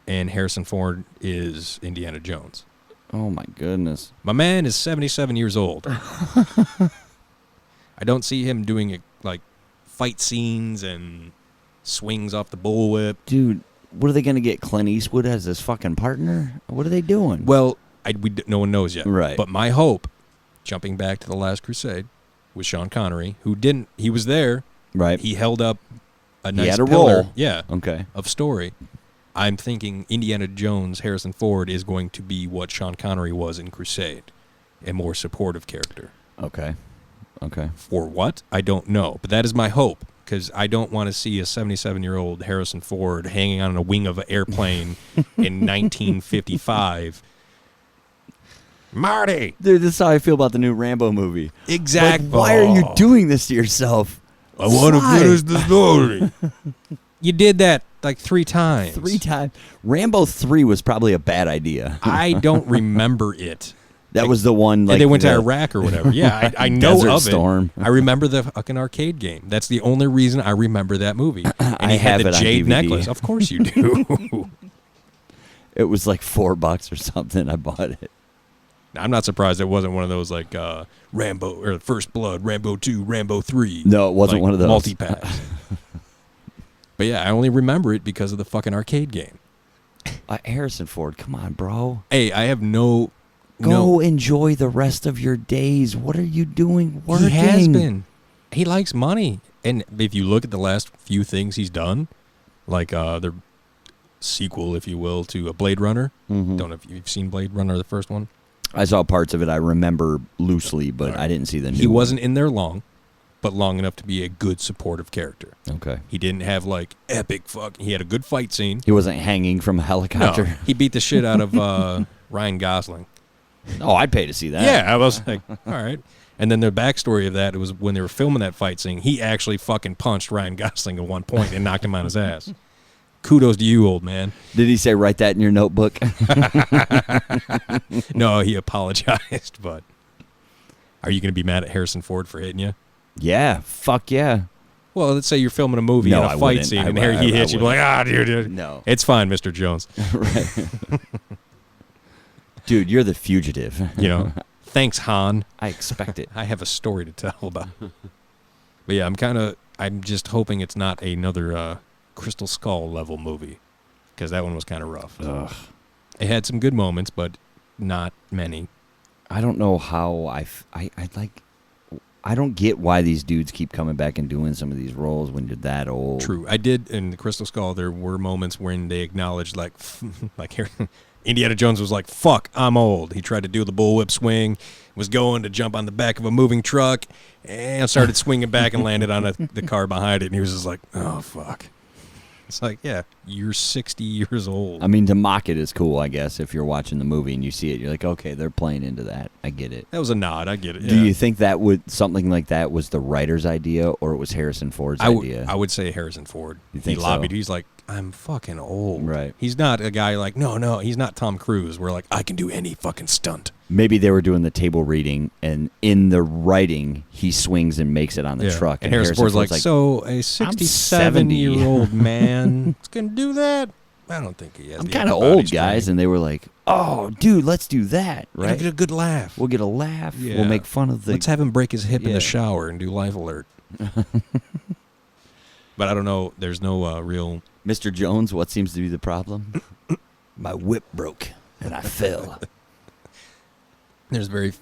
[SPEAKER 2] and Harrison Ford is Indiana Jones.
[SPEAKER 1] Oh, my goodness.
[SPEAKER 2] My man is 77 years old. I don't see him doing, like, fight scenes and swings off the bullwhip.
[SPEAKER 1] Dude, what are they going to get Clint Eastwood as his fucking partner? What are they doing?
[SPEAKER 2] Well, no one knows yet.
[SPEAKER 1] Right.
[SPEAKER 2] But my hope, jumping back to The Last Crusade, with Sean Connery, he was there.
[SPEAKER 1] Right.
[SPEAKER 2] He held up a nice
[SPEAKER 1] he had a
[SPEAKER 2] pillar,
[SPEAKER 1] role.
[SPEAKER 2] yeah,
[SPEAKER 1] Okay.
[SPEAKER 2] of story. I'm thinking Indiana Jones, Harrison Ford, is going to be what Sean Connery was in Crusade, a more supportive character.
[SPEAKER 1] Okay.
[SPEAKER 2] For what? I don't know. But that is my hope, because I don't want to see a 77-year-old Harrison Ford hanging on a wing of an airplane in 1955. Marty!
[SPEAKER 1] Dude, this is how I feel about the new Rambo movie.
[SPEAKER 2] Exactly.
[SPEAKER 1] Like, why are you doing this to yourself?
[SPEAKER 2] I want to
[SPEAKER 1] Why?
[SPEAKER 2] finish the story. You did that like 3 times.
[SPEAKER 1] 3 times. Rambo 3 was probably a bad idea.
[SPEAKER 2] I don't remember it.
[SPEAKER 1] That was the one, like...
[SPEAKER 2] And they went to
[SPEAKER 1] the
[SPEAKER 2] Iraq or whatever. Yeah, I know
[SPEAKER 1] Desert
[SPEAKER 2] of
[SPEAKER 1] Storm.
[SPEAKER 2] it. I remember the fucking arcade game. That's the only reason I remember that movie. And
[SPEAKER 1] I
[SPEAKER 2] he had
[SPEAKER 1] have
[SPEAKER 2] the
[SPEAKER 1] it on
[SPEAKER 2] jade
[SPEAKER 1] DVD.
[SPEAKER 2] necklace. Of course you do.
[SPEAKER 1] It was like $4 or something. I bought it.
[SPEAKER 2] I'm not surprised it wasn't one of those like Rambo or First Blood, Rambo 2, Rambo 3.
[SPEAKER 1] No, it wasn't
[SPEAKER 2] like,
[SPEAKER 1] one of those.
[SPEAKER 2] Multi-packs. But yeah, I only remember it because of the fucking arcade game.
[SPEAKER 1] Harrison Ford, come on, bro.
[SPEAKER 2] Hey, I have no...
[SPEAKER 1] Go enjoy the rest of your days. What are you doing working?
[SPEAKER 2] He has been. He likes money. And if you look at the last few things he's done, like the sequel, if you will, to a Blade Runner.
[SPEAKER 1] Mm-hmm.
[SPEAKER 2] Don't know if you've seen Blade Runner, the first one.
[SPEAKER 1] I saw parts of it. I remember loosely, but I didn't see the new
[SPEAKER 2] He
[SPEAKER 1] one.
[SPEAKER 2] wasn't in there long, but long enough to be a good supportive character.
[SPEAKER 1] Okay.
[SPEAKER 2] He didn't have like epic fuck. He had a good fight scene.
[SPEAKER 1] He wasn't hanging from a helicopter.
[SPEAKER 2] No, he beat the shit out of Ryan Gosling.
[SPEAKER 1] Oh, I'd pay to see that.
[SPEAKER 2] Yeah, I was like, all right. And then the backstory of that, it was when they were filming that fight scene, he actually fucking punched Ryan Gosling at one point and knocked him on his ass. Kudos to you, old man.
[SPEAKER 1] Did he say write that in your notebook?
[SPEAKER 2] No, he apologized, but are you going to be mad at Harrison Ford for hitting you?
[SPEAKER 1] Yeah. Fuck yeah.
[SPEAKER 2] Well, let's say you're filming a movie
[SPEAKER 1] No,
[SPEAKER 2] and
[SPEAKER 1] I
[SPEAKER 2] a fight
[SPEAKER 1] wouldn't.
[SPEAKER 2] scene,
[SPEAKER 1] I
[SPEAKER 2] and
[SPEAKER 1] would-
[SPEAKER 2] he
[SPEAKER 1] I
[SPEAKER 2] hits you, like, dude.
[SPEAKER 1] No.
[SPEAKER 2] It's fine, Mr. Jones.
[SPEAKER 1] Right. Dude, you're the fugitive.
[SPEAKER 2] You know, thanks, Han.
[SPEAKER 1] I expect it.
[SPEAKER 2] I have a story to tell about. But yeah, I'm just hoping it's not another Crystal Skull level movie, because that one was kind of rough.
[SPEAKER 1] Ugh.
[SPEAKER 2] It had some good moments, but not many.
[SPEAKER 1] I don't know how I don't get why these dudes keep coming back and doing some of these roles when you're that old.
[SPEAKER 2] True. I did, in the Crystal Skull, there were moments when they acknowledged, like, here, Indiana Jones was like, fuck, I'm old. He tried to do the bullwhip swing, was going to jump on the back of a moving truck, and started swinging back and landed on the car behind it, and he was just like, oh, fuck. It's like, yeah, you're 60 years old.
[SPEAKER 1] I mean, to mock it is cool, I guess. If you're watching the movie and you see it, you're like, okay, they're playing into that. I get it.
[SPEAKER 2] That was a nod. I get it.
[SPEAKER 1] Do
[SPEAKER 2] yeah.
[SPEAKER 1] you think that something like that was the writer's idea, or it was Harrison Ford's idea?
[SPEAKER 2] I would say Harrison Ford.
[SPEAKER 1] You think
[SPEAKER 2] he lobbied.
[SPEAKER 1] so?
[SPEAKER 2] He's like, I'm fucking old.
[SPEAKER 1] Right.
[SPEAKER 2] He's not a guy like, no, he's not Tom Cruise. Where like, I can do any fucking stunt.
[SPEAKER 1] Maybe they were doing the table reading, and in the writing, he swings and makes it on the truck.
[SPEAKER 2] And Harrison Ford's like, so a 67-year-old man is going to do that? I don't think he has.
[SPEAKER 1] I'm
[SPEAKER 2] the
[SPEAKER 1] kind of
[SPEAKER 2] upper body
[SPEAKER 1] old, guys.
[SPEAKER 2] strength.
[SPEAKER 1] And they were like, oh, dude, let's do that,
[SPEAKER 2] We'll
[SPEAKER 1] right?
[SPEAKER 2] get a good laugh.
[SPEAKER 1] We'll get a laugh.
[SPEAKER 2] Yeah.
[SPEAKER 1] We'll make fun of the...
[SPEAKER 2] Let's have him break his hip in
[SPEAKER 1] Yeah.
[SPEAKER 2] the shower and do Life Alert. But I don't know. There's no real...
[SPEAKER 1] Mr. Jones, what seems to be the problem? My whip broke, and I fell.
[SPEAKER 2] There's very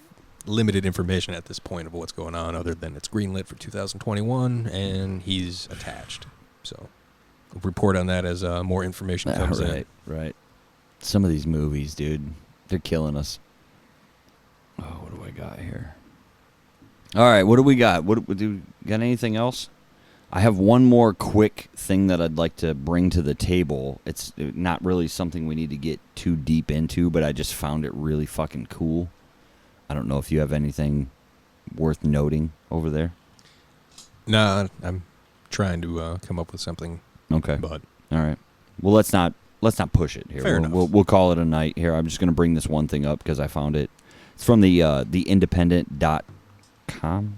[SPEAKER 2] limited information at this point of what's going on, other than it's greenlit for 2021 and he's attached. So we'll report on that as more information comes in.
[SPEAKER 1] Right. Some of these movies, dude, they're killing us. Oh, what do I got here? All right, what do we got? Got anything else? I have one more quick thing that I'd like to bring to the table. It's not really something we need to get too deep into, but I just found it really fucking cool. I don't know if you have anything worth noting over there.
[SPEAKER 2] No, I'm trying to come up with something.
[SPEAKER 1] Okay.
[SPEAKER 2] But
[SPEAKER 1] all right. Well, let's not push it here.
[SPEAKER 2] Fair enough.
[SPEAKER 1] We'll call it a night here. I'm just going to bring this one thing up because I found it. It's from the independent.com.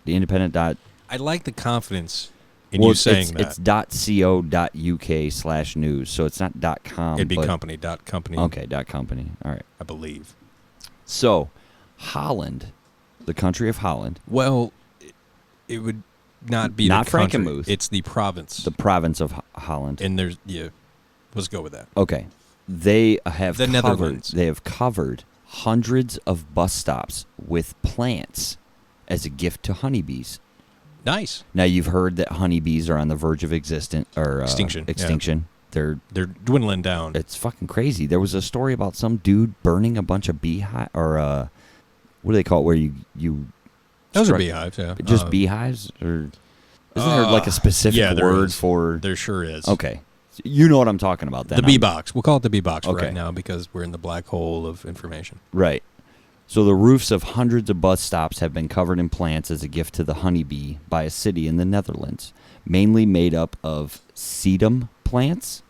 [SPEAKER 1] The independent.
[SPEAKER 2] I like the confidence in you saying that.
[SPEAKER 1] It's .co.uk/news, so it's not .com.
[SPEAKER 2] It'd be
[SPEAKER 1] but,
[SPEAKER 2] company.
[SPEAKER 1] Okay, .company. All right.
[SPEAKER 2] I believe.
[SPEAKER 1] So, Holland, the country of Holland.
[SPEAKER 2] Well, it would not be
[SPEAKER 1] not
[SPEAKER 2] the country.
[SPEAKER 1] Frankenmuth.
[SPEAKER 2] It's the province.
[SPEAKER 1] The province of Holland.
[SPEAKER 2] And there's let's go with that.
[SPEAKER 1] Okay, they have
[SPEAKER 2] Netherlands.
[SPEAKER 1] They have covered hundreds of bus stops with plants as a gift to honeybees.
[SPEAKER 2] Nice.
[SPEAKER 1] Now you've heard that honeybees are on the verge of extinction.
[SPEAKER 2] Yeah.
[SPEAKER 1] They're
[SPEAKER 2] dwindling down.
[SPEAKER 1] It's fucking crazy. There was a story about some dude burning a bunch of beehives, or what do they call it? Where you
[SPEAKER 2] those are beehives, yeah.
[SPEAKER 1] Just beehives, or isn't there like a specific word for?
[SPEAKER 2] There sure is.
[SPEAKER 1] Okay, you know what I'm talking about. Then
[SPEAKER 2] the bee box. We'll call it the bee box
[SPEAKER 1] okay.
[SPEAKER 2] right now because we're in the black hole of information.
[SPEAKER 1] Right. So the roofs of hundreds of bus stops have been covered in plants as a gift to the honeybee by a city in the Netherlands, mainly made up of sedum plants.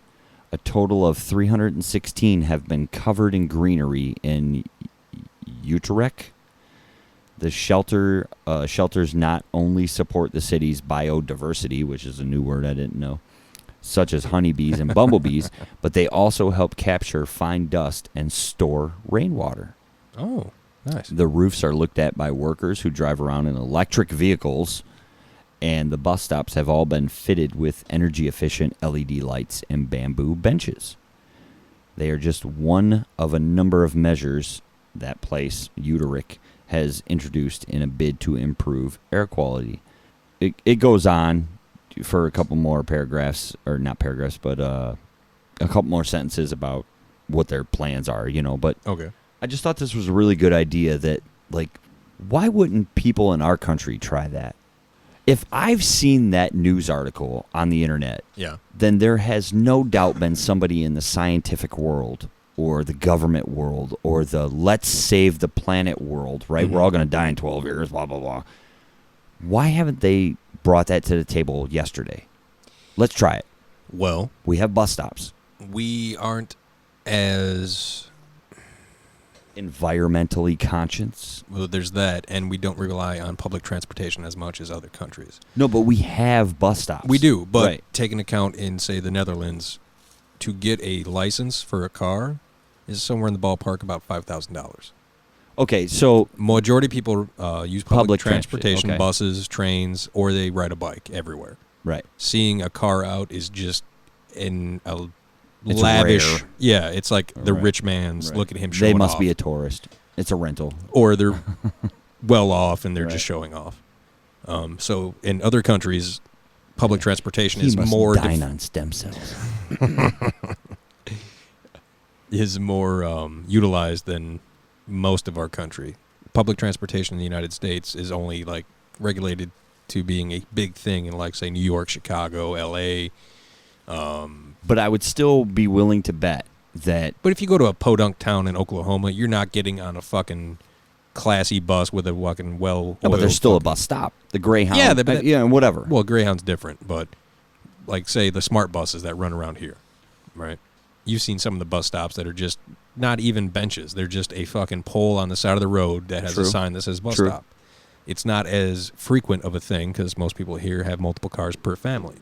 [SPEAKER 1] A total of 316 have been covered in greenery in Utrecht. The shelters not only support the city's biodiversity, which is a new word I didn't know, such as honeybees and bumblebees, but they also help capture fine dust and store rainwater.
[SPEAKER 2] Oh, nice.
[SPEAKER 1] The roofs are looked at by workers who drive around in electric vehicles, and the bus stops have all been fitted with energy-efficient LED lights and bamboo benches. They are just one of a number of measures that place, Utrecht, has introduced in a bid to improve air quality. It goes on for a couple more paragraphs, or not paragraphs, but a couple more sentences about what their plans are, but
[SPEAKER 2] okay.
[SPEAKER 1] I just thought this was a really good idea that, like, why wouldn't people in our country try that? If I've seen that news article on the internet, then there has no doubt been somebody in the scientific world or the government world or the let's save the planet world, right? Mm-hmm. We're all going to die in 12 years, blah, blah, blah. Why haven't they brought that to the table yesterday? Let's try it.
[SPEAKER 2] Well,
[SPEAKER 1] we have bus stops.
[SPEAKER 2] We aren't as
[SPEAKER 1] environmentally conscious.
[SPEAKER 2] Well, there's that, and we don't rely on public transportation as much as other countries.
[SPEAKER 1] No, but we have bus stops.
[SPEAKER 2] We do, but
[SPEAKER 1] right.
[SPEAKER 2] Take into account in, say, the Netherlands, to get a license for a car is somewhere in the ballpark about $5,000.
[SPEAKER 1] Okay, so
[SPEAKER 2] majority of people use public transportation,
[SPEAKER 1] okay.
[SPEAKER 2] buses, trains, or they ride a bike everywhere.
[SPEAKER 1] Right.
[SPEAKER 2] Seeing a car out is just in a
[SPEAKER 1] it's
[SPEAKER 2] lavish.
[SPEAKER 1] rare.
[SPEAKER 2] Yeah, it's like the
[SPEAKER 1] right.
[SPEAKER 2] rich man's.
[SPEAKER 1] Right.
[SPEAKER 2] Look at him showing off.
[SPEAKER 1] They must be a tourist. It's a rental.
[SPEAKER 2] Or they're well off and they're
[SPEAKER 1] right.
[SPEAKER 2] just showing off. So in other countries, public transportation
[SPEAKER 1] he
[SPEAKER 2] is
[SPEAKER 1] must
[SPEAKER 2] more
[SPEAKER 1] dine on stem cells.
[SPEAKER 2] is more utilized than most of our country. Public transportation in the United States is only like regulated to being a big thing in, like, say, New York, Chicago, L.A.
[SPEAKER 1] But I would still be willing to bet that.
[SPEAKER 2] But if you go to a podunk town in Oklahoma, you're not getting on a fucking classy bus with a fucking well.
[SPEAKER 1] No, but there's still a bus stop. The Greyhound.
[SPEAKER 2] Yeah,
[SPEAKER 1] whatever.
[SPEAKER 2] Well, Greyhound's different, but like, say, the smart buses that run around here, right? You've seen some of the bus stops that are just not even benches. They're just a fucking pole on the side of the road that has
[SPEAKER 1] True.
[SPEAKER 2] a sign that says bus
[SPEAKER 1] True.
[SPEAKER 2] stop. It's not as frequent of a thing because most people here have multiple cars per family.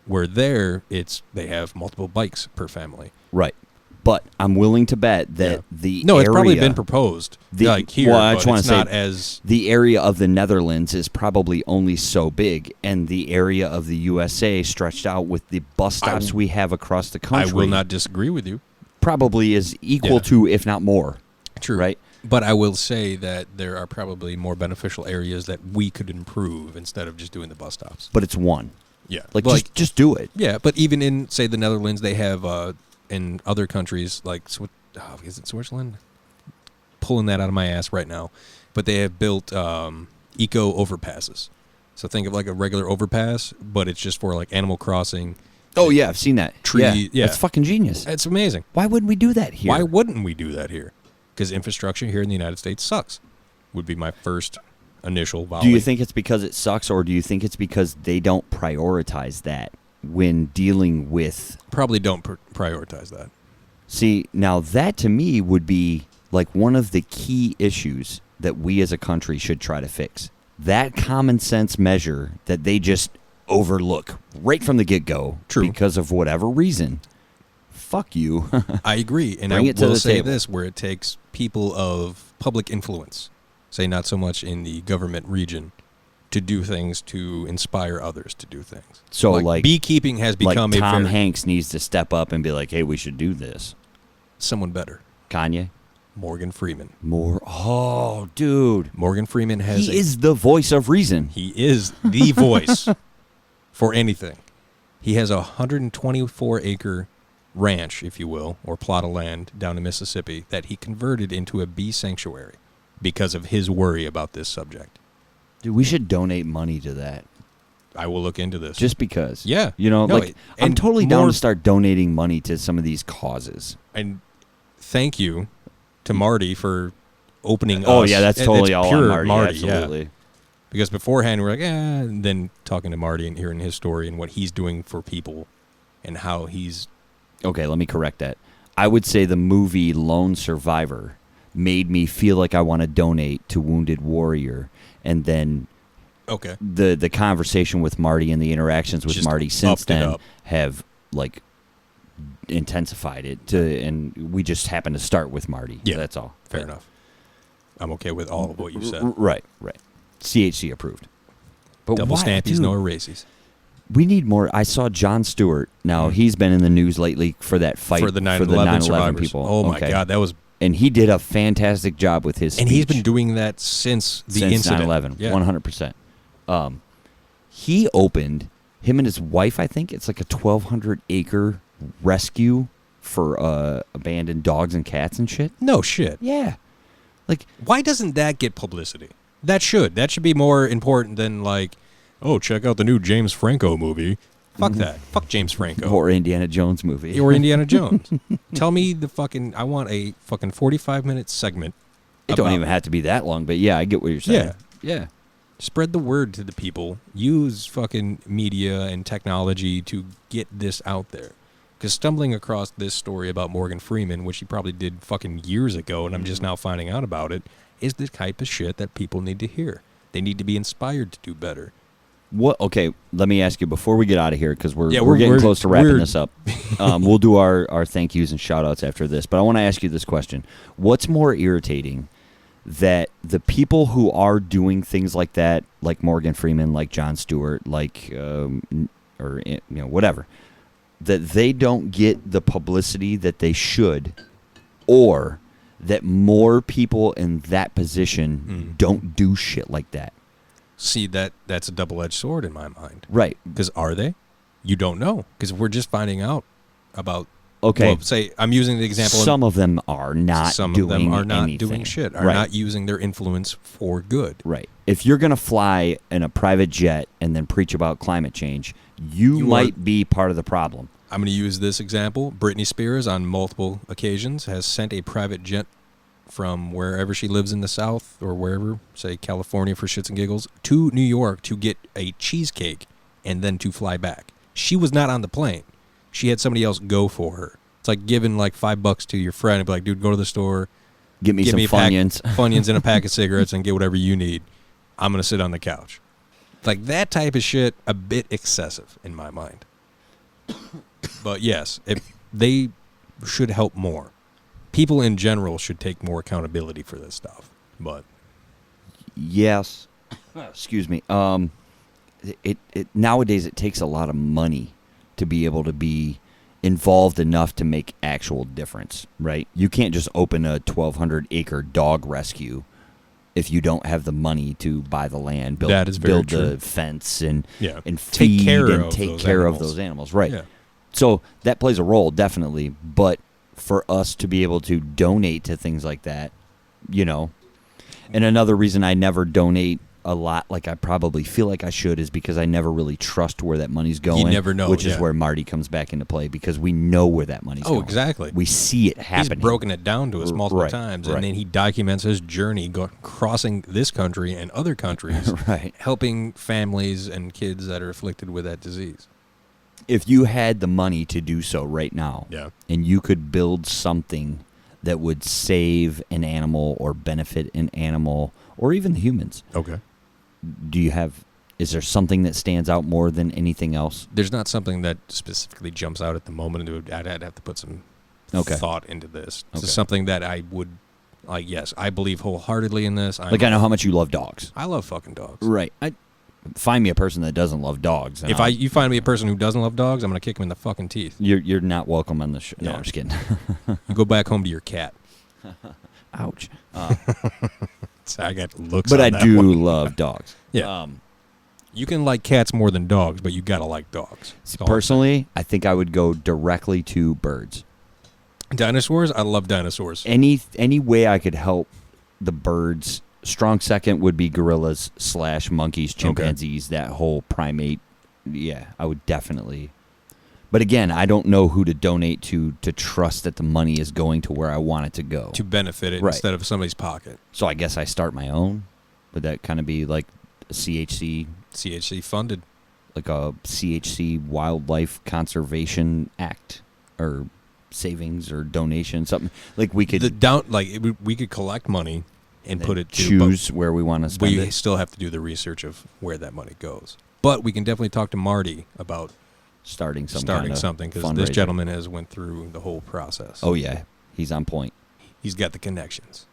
[SPEAKER 2] Where there, they have multiple bikes per family.
[SPEAKER 1] Right. But I'm willing to bet that the
[SPEAKER 2] No,
[SPEAKER 1] area,
[SPEAKER 2] it's probably been proposed. Like here,
[SPEAKER 1] well, I
[SPEAKER 2] but
[SPEAKER 1] just want
[SPEAKER 2] it's
[SPEAKER 1] to say
[SPEAKER 2] not as
[SPEAKER 1] the area of the Netherlands is probably only so big, and the area of the USA stretched out with the bus stops we have across the country.
[SPEAKER 2] I will not disagree with you.
[SPEAKER 1] Probably is equal to, if not more.
[SPEAKER 2] True.
[SPEAKER 1] Right?
[SPEAKER 2] But I will say that there are probably more beneficial areas that we could improve instead of just doing the bus stops.
[SPEAKER 1] But it's one.
[SPEAKER 2] Yeah.
[SPEAKER 1] Like just do it.
[SPEAKER 2] Yeah, but even in, say, the Netherlands, they have, in other countries, like, is it Switzerland? Pulling that out of my ass right now. But they have built eco overpasses. So think of like a regular overpass, but it's just for like Animal Crossing.
[SPEAKER 1] Oh, yeah, I've seen that.
[SPEAKER 2] Tree, yeah.
[SPEAKER 1] That's fucking genius.
[SPEAKER 2] It's amazing.
[SPEAKER 1] Why wouldn't we do that here?
[SPEAKER 2] Why wouldn't we do that here? Because infrastructure here in the United States sucks, would be my first initial volley.
[SPEAKER 1] Do you think it's because it sucks, or do you think it's because they don't prioritize that when dealing with...
[SPEAKER 2] Probably don't prioritize that.
[SPEAKER 1] See, now that to me would be like one of the key issues that we as a country should try to fix. That common sense measure that they just overlook right from the get-go.
[SPEAKER 2] True.
[SPEAKER 1] Because of whatever reason. Fuck you.
[SPEAKER 2] I agree. And
[SPEAKER 1] Bring
[SPEAKER 2] I
[SPEAKER 1] it to
[SPEAKER 2] will
[SPEAKER 1] the
[SPEAKER 2] say
[SPEAKER 1] table.
[SPEAKER 2] this, where it takes people of public influence, say not so much in the government region, to do things to inspire others to do things.
[SPEAKER 1] So like
[SPEAKER 2] beekeeping has become
[SPEAKER 1] like Tom
[SPEAKER 2] a very,
[SPEAKER 1] Hanks needs to step up and be like, hey, we should do this.
[SPEAKER 2] someone better.
[SPEAKER 1] Kanye?
[SPEAKER 2] Morgan Freeman.
[SPEAKER 1] Oh, dude.
[SPEAKER 2] Morgan Freeman has
[SPEAKER 1] He is the voice of reason.
[SPEAKER 2] He is the voice for anything. He has a 124-acre ranch, if you will, or plot of land down in Mississippi that he converted into a bee sanctuary because of his worry about this subject.
[SPEAKER 1] Dude, we should donate money to that.
[SPEAKER 2] I will look into this.
[SPEAKER 1] Just because.
[SPEAKER 2] Yeah.
[SPEAKER 1] You know,
[SPEAKER 2] No,
[SPEAKER 1] like, I'm
[SPEAKER 2] and
[SPEAKER 1] totally down
[SPEAKER 2] more-
[SPEAKER 1] to start donating money to some of these causes.
[SPEAKER 2] And thank you to Marty for opening
[SPEAKER 1] Oh,
[SPEAKER 2] us.
[SPEAKER 1] yeah, that's totally all
[SPEAKER 2] pure
[SPEAKER 1] on Marty.
[SPEAKER 2] yeah.
[SPEAKER 1] Absolutely.
[SPEAKER 2] Because beforehand, we're like, and then talking to Marty and hearing his story and what he's doing for people and how he's...
[SPEAKER 1] Okay, let me correct that. I would say the movie Lone Survivor made me feel like I want to donate to Wounded Warrior, and then
[SPEAKER 2] Okay.
[SPEAKER 1] the conversation with Marty and the interactions with
[SPEAKER 2] Just
[SPEAKER 1] Marty since
[SPEAKER 2] upped it
[SPEAKER 1] then
[SPEAKER 2] up.
[SPEAKER 1] have like intensified it to, and we just happen to start with Marty.
[SPEAKER 2] Yeah,
[SPEAKER 1] That's all.
[SPEAKER 2] Fair enough. I'm okay with all of what you said.
[SPEAKER 1] Right. CHC approved. But
[SPEAKER 2] Double
[SPEAKER 1] why,
[SPEAKER 2] stampies,
[SPEAKER 1] dude?
[SPEAKER 2] no erases.
[SPEAKER 1] We need more. I saw Jon Stewart. Now, he's been in the news lately for that fight
[SPEAKER 2] For the 9/11 survivors.
[SPEAKER 1] people.
[SPEAKER 2] Oh, my
[SPEAKER 1] Okay.
[SPEAKER 2] God. That was...
[SPEAKER 1] And he did a fantastic job with his speech.
[SPEAKER 2] And he's been doing that since the incident.
[SPEAKER 1] 9/11,
[SPEAKER 2] Yeah.
[SPEAKER 1] 100%. He opened, him and his wife, I think, it's like a 1,200-acre rescue for abandoned dogs and cats and shit.
[SPEAKER 2] No shit.
[SPEAKER 1] Yeah. Like,
[SPEAKER 2] Why doesn't that get publicity? That should. That should be more important than like, oh, check out the new James Franco movie. Fuck that. Fuck James Franco.
[SPEAKER 1] or Indiana Jones movie.
[SPEAKER 2] Or Indiana Jones. Tell me I want a fucking 45-minute segment.
[SPEAKER 1] It don't
[SPEAKER 2] about
[SPEAKER 1] even have to be that long, but yeah, I get what you're saying. Yeah.
[SPEAKER 2] Spread the word to the people. Use fucking media and technology to get this out there. Because stumbling across this story about Morgan Freeman, which he probably did fucking years ago, and I'm just now finding out about it, is the type of shit that people need to hear. They need to be inspired to do better.
[SPEAKER 1] What? Okay, let me ask you before we get out of here, because we're
[SPEAKER 2] Yeah,
[SPEAKER 1] getting close to wrapping
[SPEAKER 2] we're-
[SPEAKER 1] this up. We'll do our thank yous and shout outs after this, but I want to ask you this question. What's more irritating, that the people who are doing things like that, like Morgan Freeman, like Jon Stewart, like, or, you know, whatever, that they don't get the publicity that they should, or that more people in that position don't do shit like that?
[SPEAKER 2] See, that's a double-edged sword in my mind.
[SPEAKER 1] Right.
[SPEAKER 2] Because are they? You don't know. Because we're just finding out about...
[SPEAKER 1] Okay.
[SPEAKER 2] Well, say, I'm using the example...
[SPEAKER 1] Some of them are not
[SPEAKER 2] some
[SPEAKER 1] doing
[SPEAKER 2] of them are not
[SPEAKER 1] anything.
[SPEAKER 2] doing shit, are
[SPEAKER 1] Right.
[SPEAKER 2] not using their influence for good.
[SPEAKER 1] Right. If you're going to fly in a private jet and then preach about climate change, you might be part of the problem.
[SPEAKER 2] I'm going to use this example. Britney Spears, on multiple occasions, has sent a private jet from wherever she lives in the South, or wherever, say California for shits and giggles, to New York to get a cheesecake and then to fly back. She was not on the plane. She had somebody else go for her. It's like giving like $5 to your friend and be like, dude, go to the store,
[SPEAKER 1] Give me some Funyuns.
[SPEAKER 2] Funyuns and a pack of cigarettes and get whatever you need. I'm going to sit on the couch. Like that type of shit, a bit excessive in my mind. But yes, they should help more. People in general should take more accountability for this stuff. But
[SPEAKER 1] Yes. Excuse me. It nowadays it takes a lot of money to be able to be involved enough to make actual difference, right? You can't just open a 1,200-acre dog rescue if you don't have the money to buy the land, build,
[SPEAKER 2] That is very
[SPEAKER 1] build
[SPEAKER 2] true.
[SPEAKER 1] the fence, and
[SPEAKER 2] Yeah.
[SPEAKER 1] feed
[SPEAKER 2] Take care
[SPEAKER 1] and
[SPEAKER 2] of
[SPEAKER 1] take
[SPEAKER 2] those
[SPEAKER 1] care of
[SPEAKER 2] animals.
[SPEAKER 1] those animals, right?
[SPEAKER 2] Yeah.
[SPEAKER 1] So that plays a role, definitely. But for us to be able to donate to things like that, you know. And another reason I never donate a lot like I probably feel like I should is because I never really trust where that money's going.
[SPEAKER 2] You never know,
[SPEAKER 1] which is
[SPEAKER 2] yeah.
[SPEAKER 1] where Marty comes back into play because we know where that money's going.
[SPEAKER 2] Oh, exactly.
[SPEAKER 1] We see it happening.
[SPEAKER 2] He's broken it down to us multiple
[SPEAKER 1] Right,
[SPEAKER 2] times,
[SPEAKER 1] right.
[SPEAKER 2] and then he documents his journey crossing this country and other countries,
[SPEAKER 1] Right.
[SPEAKER 2] helping families and kids that are afflicted with that disease.
[SPEAKER 1] If you had the money to do so right now,
[SPEAKER 2] Yeah.
[SPEAKER 1] and you could build something that would save an animal or benefit an animal or even the humans,
[SPEAKER 2] Okay.
[SPEAKER 1] is there something that stands out more than anything else?
[SPEAKER 2] There's not something that specifically jumps out at the moment. I'd have to put some thought into this. This is something that I would, yes, I believe wholeheartedly in this.
[SPEAKER 1] I know how much you love dogs.
[SPEAKER 2] I love fucking dogs.
[SPEAKER 1] Right. Find me a person that doesn't love dogs. and
[SPEAKER 2] You find me a person who doesn't love dogs, I'm going to kick him in the fucking teeth.
[SPEAKER 1] You're not welcome on the show. No,
[SPEAKER 2] Yeah.
[SPEAKER 1] I'm just kidding.
[SPEAKER 2] You go back home to your cat.
[SPEAKER 1] Ouch.
[SPEAKER 2] So I got looks
[SPEAKER 1] But
[SPEAKER 2] on
[SPEAKER 1] I
[SPEAKER 2] that
[SPEAKER 1] do
[SPEAKER 2] one.
[SPEAKER 1] love dogs.
[SPEAKER 2] Yeah. You can like cats more than dogs, but you got to like dogs. That's all I'm
[SPEAKER 1] Personally, I think I would go directly to birds.
[SPEAKER 2] saying. Dinosaurs? I love dinosaurs.
[SPEAKER 1] Any way I could help the birds. Strong second would be gorillas / monkeys, chimpanzees, that whole primate. Yeah, I would definitely. But again, I don't know who to donate to trust that the money is going to where I want it to go.
[SPEAKER 2] To benefit it
[SPEAKER 1] Right.
[SPEAKER 2] instead of somebody's pocket.
[SPEAKER 1] So I guess I start my own. Would that kind of be like a CHC,
[SPEAKER 2] CHC funded.
[SPEAKER 1] like a CHC Wildlife Conservation Act or savings or donation, something like we could
[SPEAKER 2] We could collect money and put it to
[SPEAKER 1] choose where we want to spend
[SPEAKER 2] we
[SPEAKER 1] it.
[SPEAKER 2] still have to do the research of where that money goes. But we can definitely talk to Marty about
[SPEAKER 1] Starting
[SPEAKER 2] something because this gentleman has went through the whole process.
[SPEAKER 1] Oh yeah, he's on point.
[SPEAKER 2] He's got the connections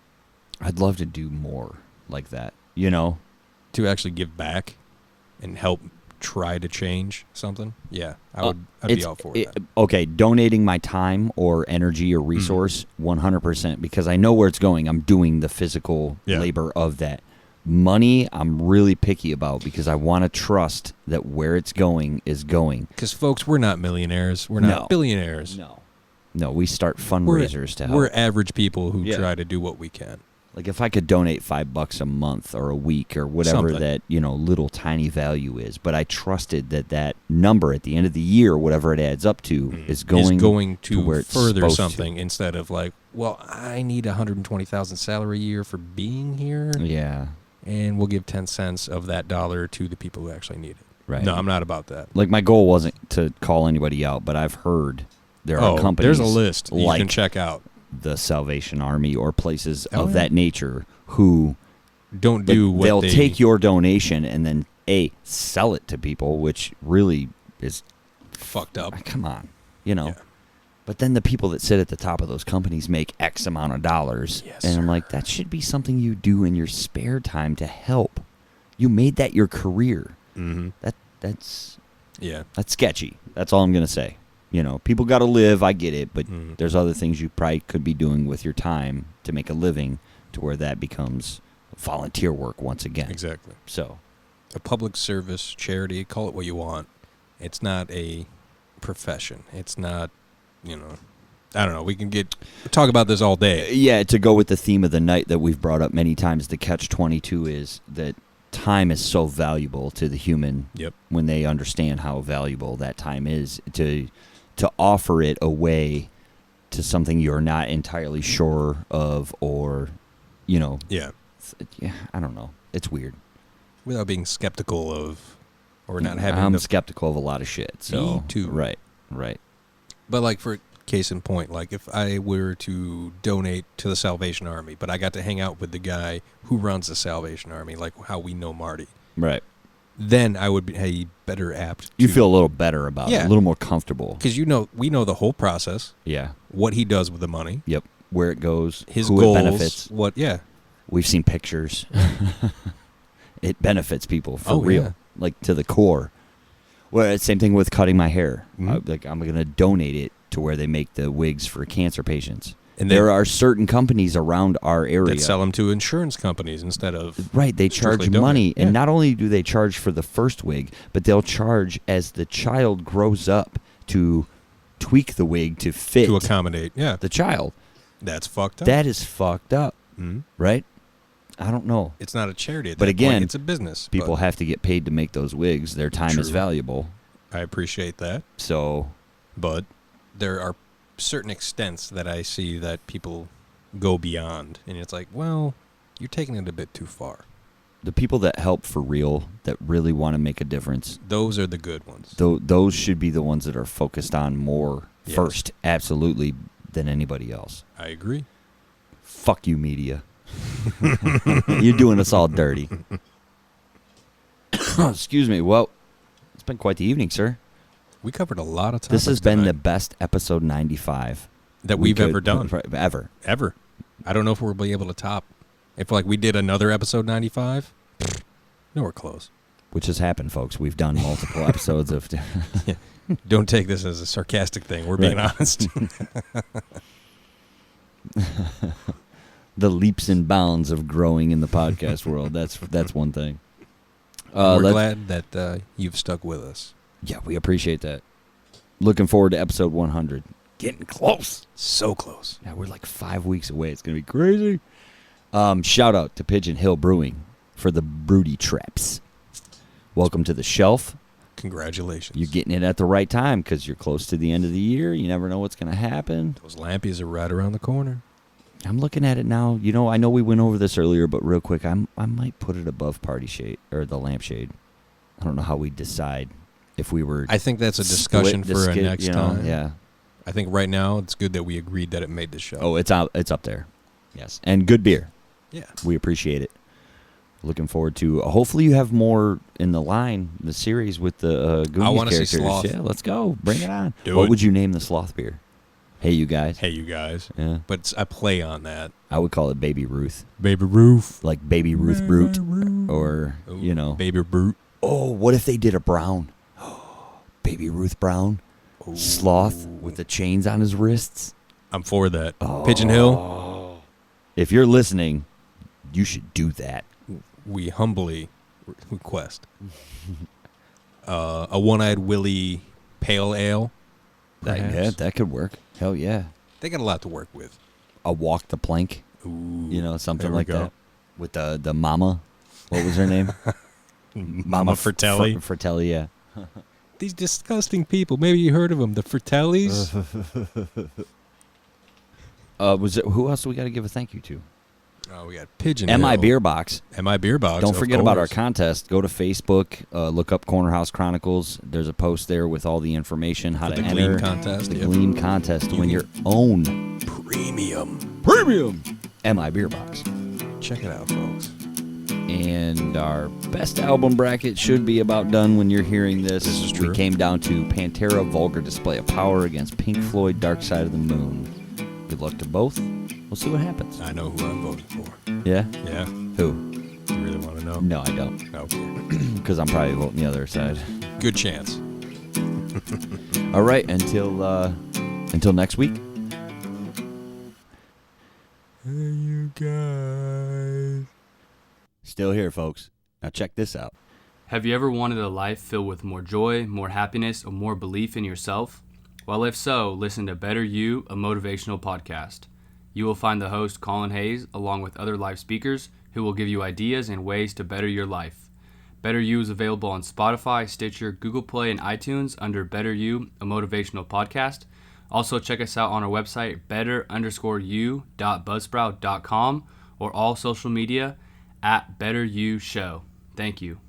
[SPEAKER 1] I'd love to do more like that.
[SPEAKER 2] to actually give back and help try to change something. Yeah, I'd be all for that.
[SPEAKER 1] Okay, donating my time or energy or resource, 100%, because I know where it's going. I'm doing the physical labor of that. Money, I'm really picky about because I want to trust that where it's going is going.
[SPEAKER 2] Because, folks, we're not millionaires. We're not billionaires.
[SPEAKER 1] No, we start fundraisers to help.
[SPEAKER 2] We're average people who try to do what we can.
[SPEAKER 1] Like if I could donate $5 a month or a week or whatever that, little tiny value is, but I trusted that number at the end of the year, whatever it adds up to, is going
[SPEAKER 2] to
[SPEAKER 1] where it's
[SPEAKER 2] further
[SPEAKER 1] supposed
[SPEAKER 2] something
[SPEAKER 1] to.
[SPEAKER 2] instead of like, well, I need $120,000 salary a year for being here.
[SPEAKER 1] Yeah.
[SPEAKER 2] And we'll give 10 cents of that dollar to the people who actually need it.
[SPEAKER 1] Right.
[SPEAKER 2] No, I'm not about that.
[SPEAKER 1] Like my goal wasn't to call anybody out, but I've heard there are companies.
[SPEAKER 2] There's a list you can check out.
[SPEAKER 1] The Salvation Army or places of that nature who
[SPEAKER 2] don't do what
[SPEAKER 1] they'll take your donation and then sell it to people, which really is
[SPEAKER 2] fucked up.
[SPEAKER 1] Come on, But then the people that sit at the top of those companies make X amount of dollars, and I'm like, that should be something you do in your spare time to help. You made that your career.
[SPEAKER 2] Mm-hmm.
[SPEAKER 1] That's
[SPEAKER 2] that's
[SPEAKER 1] sketchy. That's all I'm gonna say. People got to live. I get it, but there's other things you probably could be doing with your time to make a living, to where that becomes volunteer work once again.
[SPEAKER 2] Exactly.
[SPEAKER 1] So,
[SPEAKER 2] a public service, charity, call it what you want. It's not a profession. It's not, I don't know. We can talk about this all day.
[SPEAKER 1] Yeah, to go with the theme of the night that we've brought up many times, the catch-22 is that time is so valuable to the human.
[SPEAKER 2] Yep.
[SPEAKER 1] When they understand how valuable that time is, to offer it away to something you're not entirely sure of, or,
[SPEAKER 2] Yeah,
[SPEAKER 1] I don't know. It's weird.
[SPEAKER 2] Without being skeptical of, or not having.
[SPEAKER 1] I'm skeptical of a lot of shit. So.
[SPEAKER 2] Me too.
[SPEAKER 1] Right.
[SPEAKER 2] But like for case in point, like if I were to donate to the Salvation Army, but I got to hang out with the guy who runs the Salvation Army, like how we know Marty.
[SPEAKER 1] Right.
[SPEAKER 2] Then I would be better apt.
[SPEAKER 1] You feel a little better about it, a little more comfortable.
[SPEAKER 2] Because we know the whole process.
[SPEAKER 1] Yeah.
[SPEAKER 2] What he does with the money.
[SPEAKER 1] Yep. Where it goes.
[SPEAKER 2] His
[SPEAKER 1] who
[SPEAKER 2] goals.
[SPEAKER 1] It benefits. We've seen pictures. It benefits people for real.
[SPEAKER 2] Yeah.
[SPEAKER 1] Like to the core. Well, same thing with cutting my hair.
[SPEAKER 2] Mm-hmm.
[SPEAKER 1] I'm going to donate it to where they make the wigs for cancer patients.
[SPEAKER 2] And
[SPEAKER 1] there are certain companies around our area
[SPEAKER 2] that sell them to insurance companies instead of
[SPEAKER 1] they charge money, and not only do they charge for the first wig, but they'll charge as the child grows up to tweak the wig to fit
[SPEAKER 2] to accommodate
[SPEAKER 1] the child.
[SPEAKER 2] That's fucked up.
[SPEAKER 1] That is fucked up, right? I don't know.
[SPEAKER 2] It's not a charity at
[SPEAKER 1] But
[SPEAKER 2] that
[SPEAKER 1] again,
[SPEAKER 2] point. It's a business.
[SPEAKER 1] People
[SPEAKER 2] but
[SPEAKER 1] have to get paid to make those wigs. Their time is
[SPEAKER 2] True.
[SPEAKER 1] valuable.
[SPEAKER 2] I appreciate that.
[SPEAKER 1] So,
[SPEAKER 2] But there are certain extents that I see that people go beyond. And it's like, well, you're taking it a bit too far.
[SPEAKER 1] the people that help for real, that really want to make a difference,
[SPEAKER 2] Those are the good ones.
[SPEAKER 1] those should be the ones that are focused on more
[SPEAKER 2] Yes.
[SPEAKER 1] first, absolutely, than anybody else.
[SPEAKER 2] I agree.
[SPEAKER 1] Fuck you, media. You're doing us all dirty. Excuse me. Well, it's been quite the evening, sir.
[SPEAKER 2] We covered a lot of topics
[SPEAKER 1] This has been the
[SPEAKER 2] tonight
[SPEAKER 1] best episode 95
[SPEAKER 2] that we've ever done.
[SPEAKER 1] Ever.
[SPEAKER 2] Ever. I don't know if we'll be able to top. If like we did another episode 95, nowhere close.
[SPEAKER 1] Which has happened, folks. We've done multiple episodes of...
[SPEAKER 2] Don't take this as a sarcastic thing. We're being
[SPEAKER 1] Right.
[SPEAKER 2] honest.
[SPEAKER 1] the leaps and bounds of growing in the podcast world. That's one thing.
[SPEAKER 2] We're
[SPEAKER 1] let's-
[SPEAKER 2] glad that you've stuck with us.
[SPEAKER 1] Yeah, we appreciate that. Looking forward to episode 100. Getting close.
[SPEAKER 2] So close.
[SPEAKER 1] Yeah, we're like 5 weeks away. It's going to be crazy. Shout out to Pigeon Hill Brewing for the Bruty Traps. Welcome to the shelf.
[SPEAKER 2] Congratulations.
[SPEAKER 1] You're getting it at the right time because you're close to the end of the year. You never know what's going to happen.
[SPEAKER 2] Those lampies are right around the corner.
[SPEAKER 1] I'm looking at it now. You know, I know we went over this earlier, but real quick, I might put it above Party Shade or the Lampshade. I don't know how we decide if we were.
[SPEAKER 2] I think that's a discussion
[SPEAKER 1] split the
[SPEAKER 2] for a
[SPEAKER 1] skit,
[SPEAKER 2] next
[SPEAKER 1] you know?
[SPEAKER 2] time.
[SPEAKER 1] Yeah.
[SPEAKER 2] I think right now it's good that we agreed that it made the show.
[SPEAKER 1] Oh, it's out. It's up there. Yes, and good beer.
[SPEAKER 2] Yeah.
[SPEAKER 1] We appreciate it. Looking forward to. Hopefully, you have more in the line, the series with the Goonies
[SPEAKER 2] I wanna see
[SPEAKER 1] characters.
[SPEAKER 2] Sloth.
[SPEAKER 1] Yeah, let's go. Bring it on.
[SPEAKER 2] Do
[SPEAKER 1] what
[SPEAKER 2] it.
[SPEAKER 1] would you name the sloth beer? Hey, you guys.
[SPEAKER 2] Hey, you guys.
[SPEAKER 1] Yeah,
[SPEAKER 2] But it's a play on that.
[SPEAKER 1] I would call it Baby Ruth,
[SPEAKER 2] Baby Ruth.
[SPEAKER 1] like Baby Ruth Brute, or you know.
[SPEAKER 2] Baby Brute.
[SPEAKER 1] Oh, what if they did a brown? Baby Ruth Brown, sloth with the chains on his wrists.
[SPEAKER 2] I'm for that.
[SPEAKER 1] Oh.
[SPEAKER 2] Pigeon Hill,
[SPEAKER 1] If you're listening, you should do that.
[SPEAKER 2] we humbly request. A One-Eyed Willie Pale Ale. perhaps.
[SPEAKER 1] Yeah, that could work. Hell yeah.
[SPEAKER 2] They got a lot to work with.
[SPEAKER 1] A walk the plank,
[SPEAKER 2] Ooh,
[SPEAKER 1] you know, something
[SPEAKER 2] there we
[SPEAKER 1] like
[SPEAKER 2] go.
[SPEAKER 1] that. With the mama, what was her name?
[SPEAKER 2] Mama Fratelli.
[SPEAKER 1] Fratelli, yeah.
[SPEAKER 2] These disgusting people. Maybe you heard of them. The Fratellis.
[SPEAKER 1] Was it who else do we got to give a thank you to?
[SPEAKER 2] Oh, we got Pigeon
[SPEAKER 1] MI
[SPEAKER 2] Hill.
[SPEAKER 1] Beer Box.
[SPEAKER 2] MI Beer Box.
[SPEAKER 1] Don't
[SPEAKER 2] of
[SPEAKER 1] forget about our
[SPEAKER 2] course.
[SPEAKER 1] contest. Go to Facebook, look up Corner House Chronicles. There's a post there with all the information, how
[SPEAKER 2] For
[SPEAKER 1] to
[SPEAKER 2] the
[SPEAKER 1] enter
[SPEAKER 2] Gleam contest,
[SPEAKER 1] the
[SPEAKER 2] yep.
[SPEAKER 1] Gleam contest to win your own
[SPEAKER 2] Premium.
[SPEAKER 1] MI Beer Box.
[SPEAKER 2] Check it out, folks.
[SPEAKER 1] And our best album bracket should be about done when you're hearing this.
[SPEAKER 2] This is true.
[SPEAKER 1] We came down to Pantera, Vulgar Display of Power against Pink Floyd, Dark Side of the Moon. Good luck to both. We'll see what happens.
[SPEAKER 2] I know who I'm voting for.
[SPEAKER 1] Yeah?
[SPEAKER 2] Yeah?
[SPEAKER 1] Who?
[SPEAKER 2] You really want to know?
[SPEAKER 1] No, I don't.
[SPEAKER 2] Okay.
[SPEAKER 1] Because I'm probably voting the other side.
[SPEAKER 2] Good chance.
[SPEAKER 1] All right, until next week.
[SPEAKER 2] Hey, you guys.
[SPEAKER 1] Still here, folks. Now check this out.
[SPEAKER 4] Have you ever wanted a life filled with more joy, more happiness, or more belief in yourself? Well, if so, listen to Better You, a motivational podcast. You will find the host, Colin Hayes, along with other live speakers who will give you ideas and ways to better your life. Better You is available on Spotify, Stitcher, Google Play, and iTunes under Better You, a motivational podcast. Also, check us out on our website, better_you.buzzsprout.com, or all social media @BetterYouShow. Thank you.